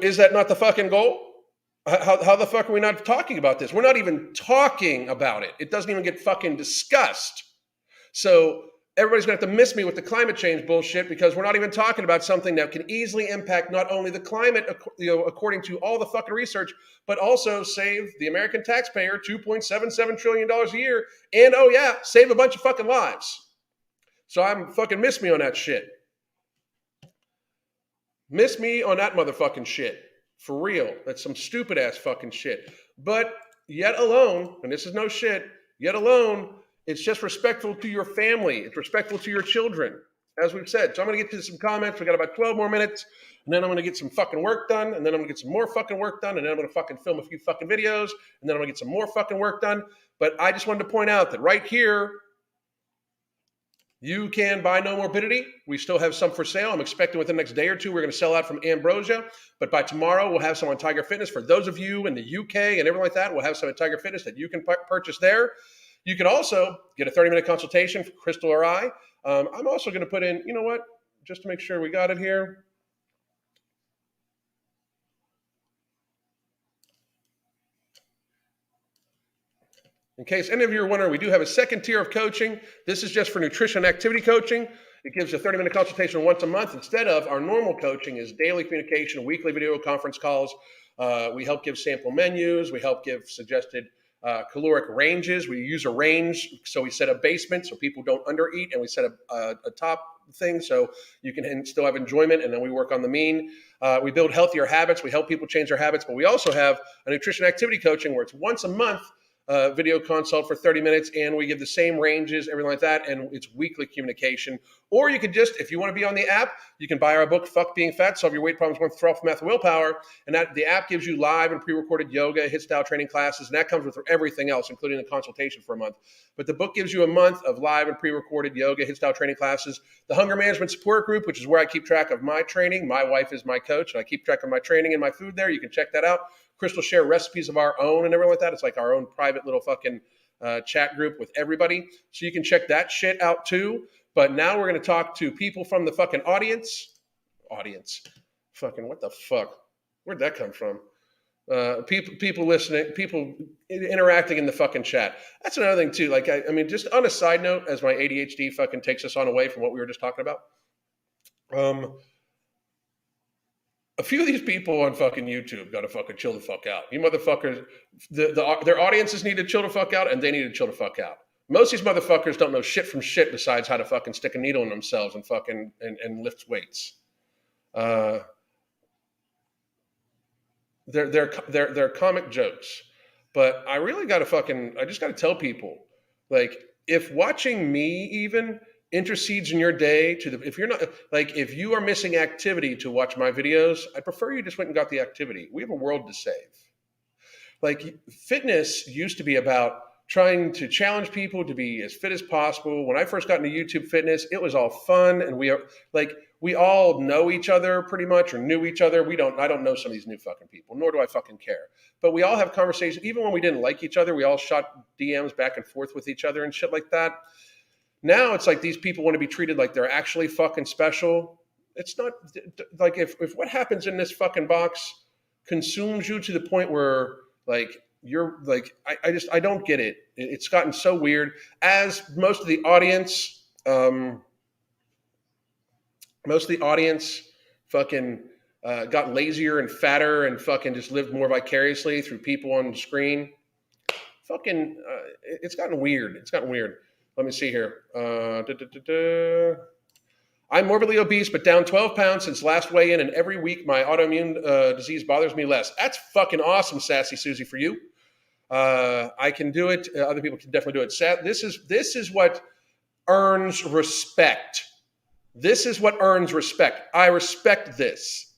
Is that not the fucking goal? How the fuck are we not talking about this? We're not even talking about it. It doesn't even get fucking discussed. So everybody's going to have to miss me with the climate change bullshit because we're not even talking about something that can easily impact not only the climate, according to all the fucking research, but also save the American taxpayer $2.77 trillion a year. And oh yeah, save a bunch of fucking lives. So I'm fucking miss me on that shit. Miss me on that motherfucking shit. For real. That's some stupid ass fucking shit. But yet alone, and this is no shit, yet alone, it's just respectful to your family. It's respectful to your children, as we've said. So I'm going to get to some comments. We got about 12 more minutes, and then I'm going to get some fucking work done, and then I'm going to get some more fucking work done, and then I'm going to fucking film a few fucking videos, and then I'm going to get some more fucking work done. But I just wanted to point out that right here, you can buy No Morbidity. We still have some for sale. I'm expecting within the next day or two, we're going to sell out from Ambrosia. But by tomorrow, we'll have some on Tiger Fitness. For those of you in the UK and everything like that, we'll have some at Tiger Fitness that you can purchase there. You can also get a 30-minute consultation for Crystal or I. I'm also going to put in, you know what, just to make sure we got it here. In case any of you are wondering, we do have a second tier of coaching. This is just for nutrition and activity coaching. It gives a 30-minute consultation once a month instead of our normal coaching is daily communication, weekly video conference calls. We help give sample menus. We help give suggested caloric ranges. We use a range. So we set a basement so people don't undereat, and we set a top thing so you can still have enjoyment, and then we work on the mean. We build healthier habits. We help people change their habits, but we also have a nutrition activity coaching where it's once a month. video consult for 30 minutes, and we give the same ranges, everything like that, and it's weekly communication. Or you could just, if you want to be on the app, you can buy our book, Fuck Being Fat, Solve Your Weight Problems, One Throw Off Math and Willpower, and that the app gives you live and pre-recorded yoga, HIIT style training classes, and that comes with everything else, including a consultation for a month. But the book gives you a month of live and pre-recorded yoga, HIIT style training classes, the Hunger Management Support Group, which is where I keep track of my training. My wife is my coach, and I keep track of my training and my food there. You can check that out. Crystal share recipes of our own and everything like that. It's like our own private little fucking chat group with everybody. So you can check that shit out too. But now we're going to talk to people from the fucking audience. Fucking what the fuck? Where'd that come from? People listening, people interacting in the fucking chat. That's another thing too. Like, I mean, just on a side note, as my ADHD fucking takes us on away from what we were just talking about. A few of these people on fucking YouTube got to fucking chill the fuck out. You motherfuckers, their audiences need to chill the fuck out, and they need to chill the fuck out. Most of these motherfuckers don't know shit from shit besides how to fucking stick a needle in themselves and fucking and lift weights. They're comic jokes, but I really got to I just got to tell people, like, if watching me even intercedes in your day if you're not, like, if you are missing activity to watch my videos, I prefer you just went and got the activity. We have a world to save. Like, fitness used to be about trying to challenge people to be as fit as possible. When I first got into YouTube fitness, it was all fun, and we all know each other pretty much, or knew each other. I don't know some of these new fucking people, nor do I fucking care. But we all have conversations, even when we didn't like each other. We all shot DMs back and forth with each other and shit like that. Now it's like these people want to be treated like they're actually fucking special. It's not like if what happens in this fucking box consumes you to the point where, like, you're like, I don't get it. It's gotten so weird. As most of the audience fucking got lazier and fatter and fucking just lived more vicariously through people on the screen. Fucking, it's gotten weird. Let me see here. I'm morbidly obese, but down 12 pounds since last weigh-in, and every week my autoimmune disease bothers me less. That's fucking awesome, Sassy Susie, for you. I can do it. Other people can definitely do it. This is what earns respect. This is what earns respect. I respect this.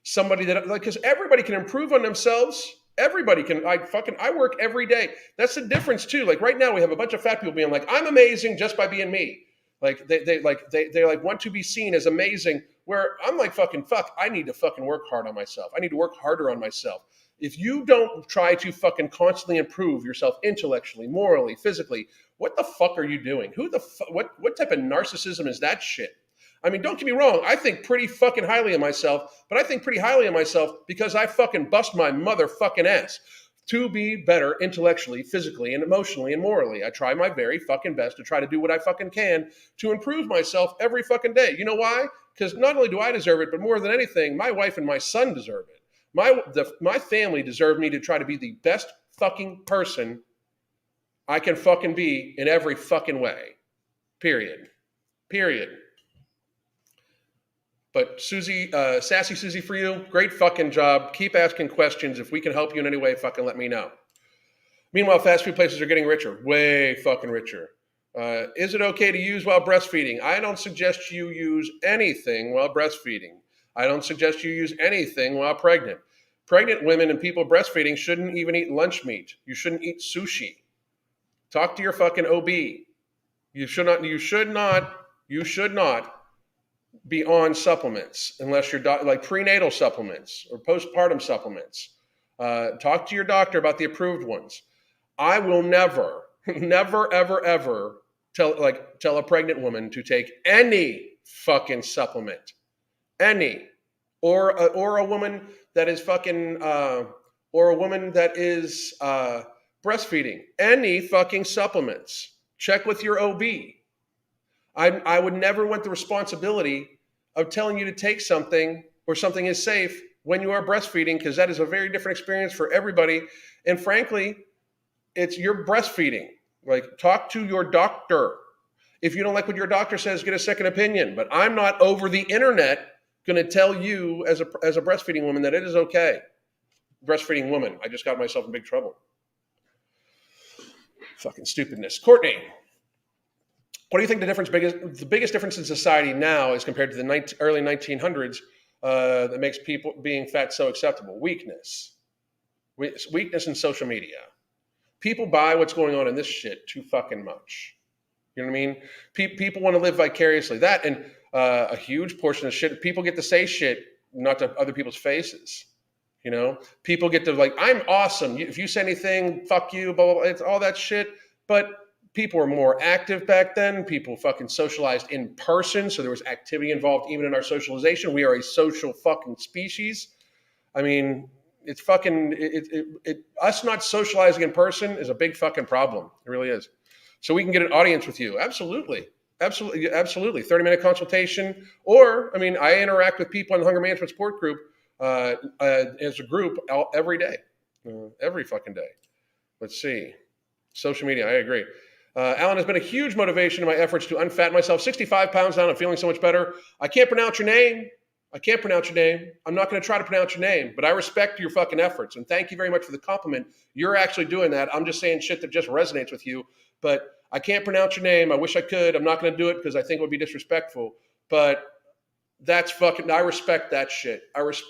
Somebody that, like, because everybody can improve on themselves. Everybody can. I work every day. That's the difference too. Like, right now we have a bunch of fat people being like, I'm amazing just by being me. Like they want to be seen as amazing, where I'm like, fuck, I need to fucking work hard on myself. I need to work harder on myself. If you don't try to fucking constantly improve yourself intellectually, morally, physically, what the fuck are you doing? What type of narcissism is that shit? I mean, don't get me wrong. I think pretty fucking highly of myself, but I think pretty highly of myself because I fucking bust my motherfucking ass to be better intellectually, physically, and emotionally and morally. I try my very fucking best to try to do what I fucking can to improve myself every fucking day. You know why? Because not only do I deserve it, but more than anything, my wife and my son deserve it. My family deserve me to try to be the best fucking person I can fucking be in every fucking way. Period. But Susie, Sassy Susie, for you, great fucking job. Keep asking questions. If we can help you in any way, fucking let me know. Meanwhile, fast food places are getting richer, way fucking richer. Is it okay to use while breastfeeding? I don't suggest you use anything while breastfeeding. I don't suggest you use anything while pregnant. Pregnant women and people breastfeeding shouldn't even eat lunch meat. You shouldn't eat sushi. Talk to your fucking OB. You should not be on supplements unless you're like prenatal supplements or postpartum supplements. Talk to your doctor about the approved ones. I will never, ever tell a pregnant woman to take any fucking supplement, any, or a woman that is fucking, or a woman that is breastfeeding, any fucking supplements. Check with your OB. I would never want the responsibility of telling you to take something or something is safe when you are breastfeeding, because that is a very different experience for everybody. And frankly, it's your breastfeeding. Like, talk to your doctor. If you don't like what your doctor says, get a second opinion. But I'm not over the internet going to tell you as a breastfeeding woman that it is okay. breastfeeding woman. I just got myself in big trouble. Fucking stupidness. Courtney, what do you think the biggest difference in society now as compared to the early 1900s that makes people being fat so acceptable? Weakness in social media. People buy what's going on in this shit too fucking much. You know what I mean? People want to live vicariously. That and a huge portion of shit. People get to say shit not to other people's faces. You know, people get to like, I'm awesome. If you say anything, fuck you, blah, blah, blah. It's all that shit. But people were more active back then. People fucking socialized in person. So there was activity involved even in our socialization. We are a social fucking species. I mean, it's fucking, us not socializing in person is a big fucking problem. It really is. So we can get an audience with you. Absolutely. Absolutely. Absolutely. 30-minute consultation. Or, I mean, I interact with people in the Hunger Management Support Group as a group every day, every fucking day. Let's see. Social media, I agree. Alan has been a huge motivation in my efforts to unfat myself. 65 pounds down and feeling so much better. I can't pronounce your name. I'm not going to try to pronounce your name, but I respect your fucking efforts. And thank you very much for the compliment. You're actually doing that. I'm just saying shit that just resonates with you. But I can't pronounce your name. I wish I could. I'm not going to do it because I think it would be disrespectful. But that's fucking, I respect that shit.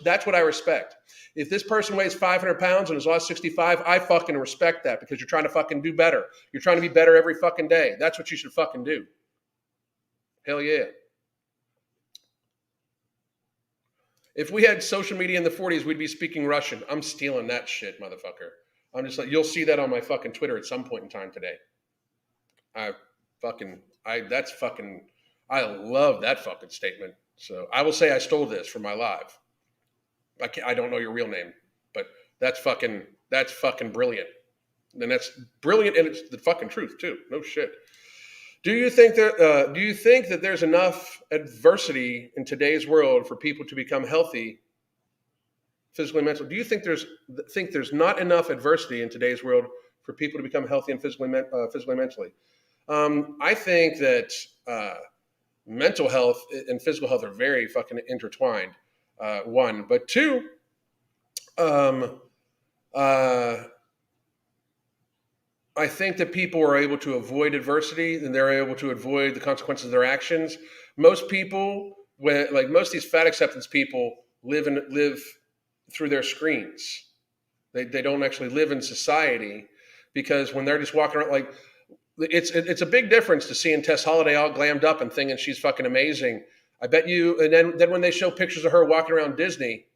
That's what I respect. If this person weighs 500 pounds and has lost 65, I fucking respect that because you're trying to fucking do better. You're trying to be better every fucking day. That's what you should fucking do. Hell yeah. If we had social media in the 40s, we'd be speaking Russian. I'm stealing that shit, motherfucker. I'm just like, you'll see that on my fucking Twitter at some point in time today. I love that fucking statement. So I will say I stole this from my live. I don't know your real name, but that's fucking brilliant. And that's brilliant, and it's the fucking truth too. No shit. Do you think that there's enough adversity in today's world for people to become healthy, physically and mentally? Do you think there's not enough adversity in today's world for people to become healthy and physically and mentally? I think that mental health and physical health are very fucking intertwined. One, but two, I think that people are able to avoid adversity and they're able to avoid the consequences of their actions. Most people, most of these fat acceptance people live through their screens. They don't actually live in society because when they're just walking around, like it's a big difference to seeing Tess Holliday all glammed up and thinking she's fucking amazing. I bet you, and then when they show pictures of her walking around Disney,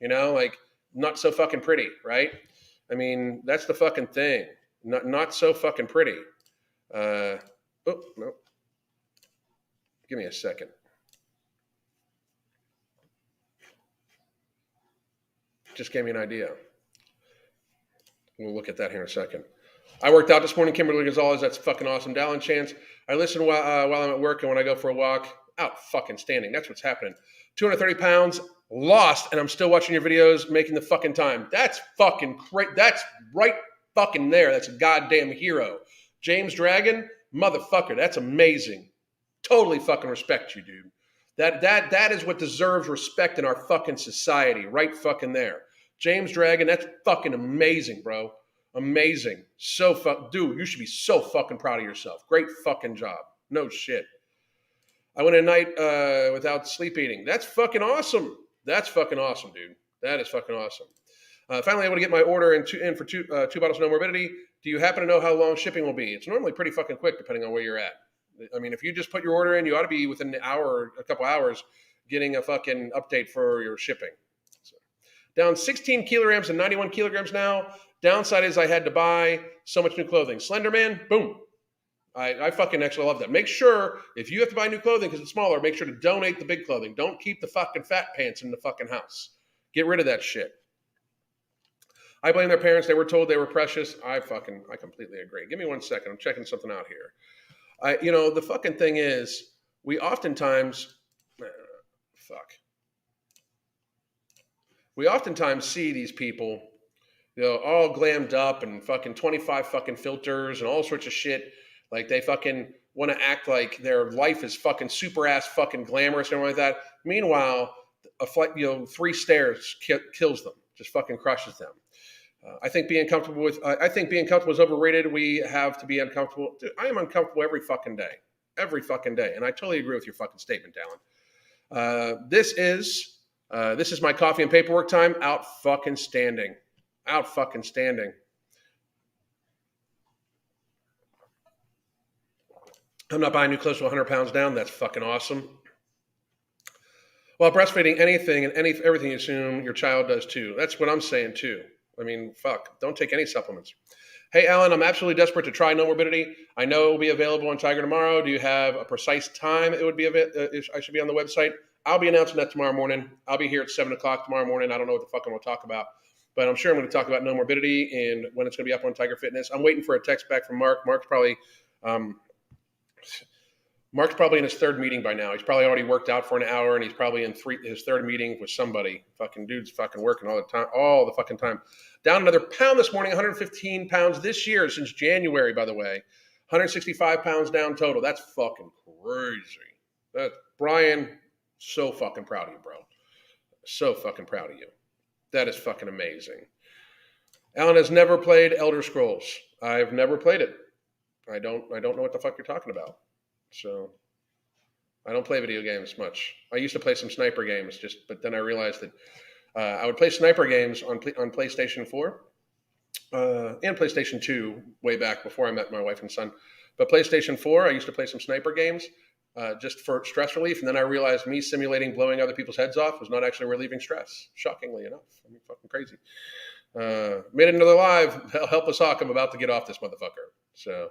like not so fucking pretty, right? I mean, that's the fucking thing. Not so fucking pretty. Oh, no. Give me a second. Just gave me an idea. We'll look at that here in a second. I worked out this morning, Kimberly Gonzalez. That's fucking awesome. Dallin Chance. I listen while I'm at work and when I go for a walk. Out fucking standing. That's what's happening. 230 pounds, lost, and I'm still watching your videos, making the fucking time. That's fucking great. That's right fucking there. That's a goddamn hero. James Dragon, motherfucker. That's amazing. Totally fucking respect you, dude. That is what deserves respect in our fucking society. Right fucking there. James Dragon, that's fucking amazing, bro. Amazing. Dude, you should be so fucking proud of yourself. Great fucking job. No shit. I went a night without sleep eating. That's fucking awesome. That's fucking awesome, dude. That is fucking awesome. Finally able to get my order in for two bottles of No Morbidity. Do you happen to know how long shipping will be? It's normally pretty fucking quick depending on where you're at. I mean, if you just put your order in, you ought to be within an hour or a couple hours getting a fucking update for your shipping. So, down 16 kilograms and 91 kilograms now. Downside is I had to buy so much new clothing. Slenderman, boom. I fucking actually love that. Make sure, if you have to buy new clothing because it's smaller, make sure to donate the big clothing. Don't keep the fucking fat pants in the fucking house. Get rid of that shit. I blame their parents. They were told they were precious. I completely agree. Give me 1 second. I'm checking something out here. The fucking thing is, we oftentimes see these people, all glammed up and fucking 25 fucking filters and all sorts of shit. Like they fucking want to act like their life is fucking super ass fucking glamorous and everything like that. Meanwhile, a flight, 3 stairs kills them. just fucking crushes them. I think being comfortable is overrated. We have to be uncomfortable. Dude, I am uncomfortable every fucking day. Every fucking day. And I totally agree with your fucking statement, Dallin. This is my coffee and paperwork time. Out fucking standing. Out fucking standing. I'm not buying new clothes to 100 pounds down. That's fucking awesome. While breastfeeding, anything and everything you assume your child does too. That's what I'm saying too. I mean, fuck. Don't take any supplements. Hey, Alan, I'm absolutely desperate to try Nomorbidity. I know it will be available on Tiger tomorrow. Do you have a precise time it would be I should be on the website? I'll be announcing that tomorrow morning. I'll be here at 7 o'clock tomorrow morning. I don't know what the fuck I'm going to talk about, but I'm sure I'm going to talk about Nomorbidity and when it's going to be up on Tiger Fitness. I'm waiting for a text back from Mark. Mark's probably in his third meeting by now. He's probably already worked out for an hour, and he's probably in his third meeting with somebody. Fucking dude's fucking working all the fucking time. Down another pound this morning, 115 pounds this year since January, by the way. 165 pounds down total. That's fucking crazy. Brian, so fucking proud of you, bro. So fucking proud of you. That is fucking amazing. Alan has never played Elder Scrolls. I've never played it. I don't know what the fuck you're talking about. So I don't play video games much. I used to play some sniper games, but then I realized that I would play sniper games on PlayStation 4 and PlayStation 2 way back before I met my wife and son. But PlayStation 4, I used to play some sniper games just for stress relief. And then I realized me simulating blowing other people's heads off was not actually relieving stress, shockingly enough. I mean, fucking crazy. Made it another live. Help us, Hawk. I'm about to get off this motherfucker. So...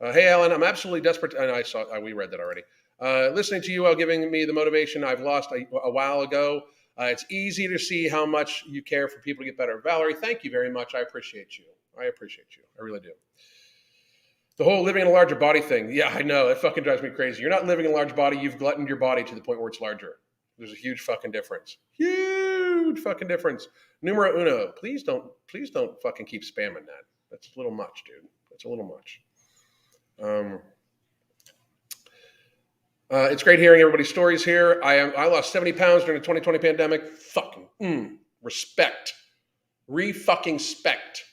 hey, Alan, I'm absolutely desperate. And we read that already. Listening to you while giving me the motivation I've lost a while ago. It's easy to see how much you care for people to get better. Valerie, thank you very much. I appreciate you. I really do. The whole living in a larger body thing. Yeah, I know. It fucking drives me crazy. You're not living in a large body. You've gluttoned your body to the point where it's larger. There's a huge fucking difference. Huge fucking difference. Numero uno. Please don't fucking keep spamming that. That's a little much, dude. That's a little much. It's great hearing everybody's stories here. I lost 70 pounds during the 2020 pandemic. Fucking respect. Re-fucking spect.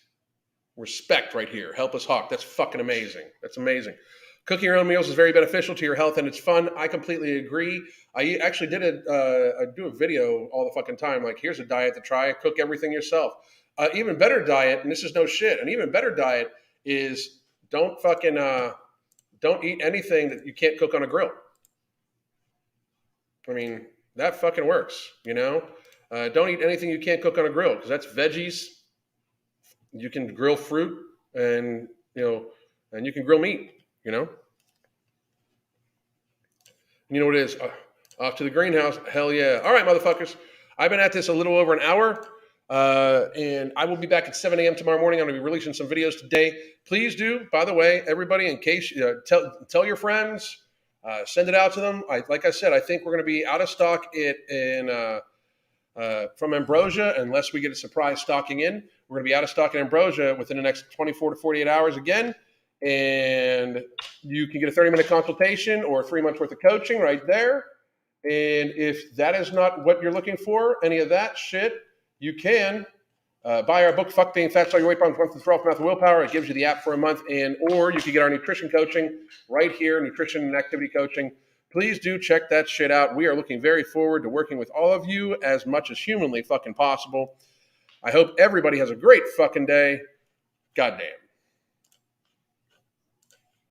Respect right here. Help us, Hawk. That's fucking amazing. That's amazing. Cooking your own meals is very beneficial to your health and it's fun. I completely agree. I actually I do a video all the fucking time. Like, here's a diet to try. Cook everything yourself. Even better diet, and this is no shit, an even better diet is don't eat anything that you can't cook on a grill. I mean, that fucking works, you know? Don't eat anything you can't cook on a grill because that's veggies. You can grill fruit and you can grill meat, you know? And you know what it is? Off to the greenhouse. Hell yeah. All right, motherfuckers. I've been at this a little over an hour. And I will be back at 7 a.m. tomorrow morning. I'm going to be releasing some videos today. Please do, by the way, everybody, in case, tell your friends, send it out to them. Like I said, I think we're going to be out of stock from Ambrosia unless we get a surprise stocking in. We're going to be out of stock in Ambrosia within the next 24 to 48 hours again. And you can get a 30-minute consultation or 3 months worth of coaching right there. And if that is not what you're looking for, any of that shit, you can buy our book, Fuck Being Fat, Solve Your Weight Problems, Once and For All, from Math and Willpower. It gives you the app for a month, or you can get our nutrition coaching right here, nutrition and activity coaching. Please do check that shit out. We are looking very forward to working with all of you as much as humanly fucking possible. I hope everybody has a great fucking day. Goddamn.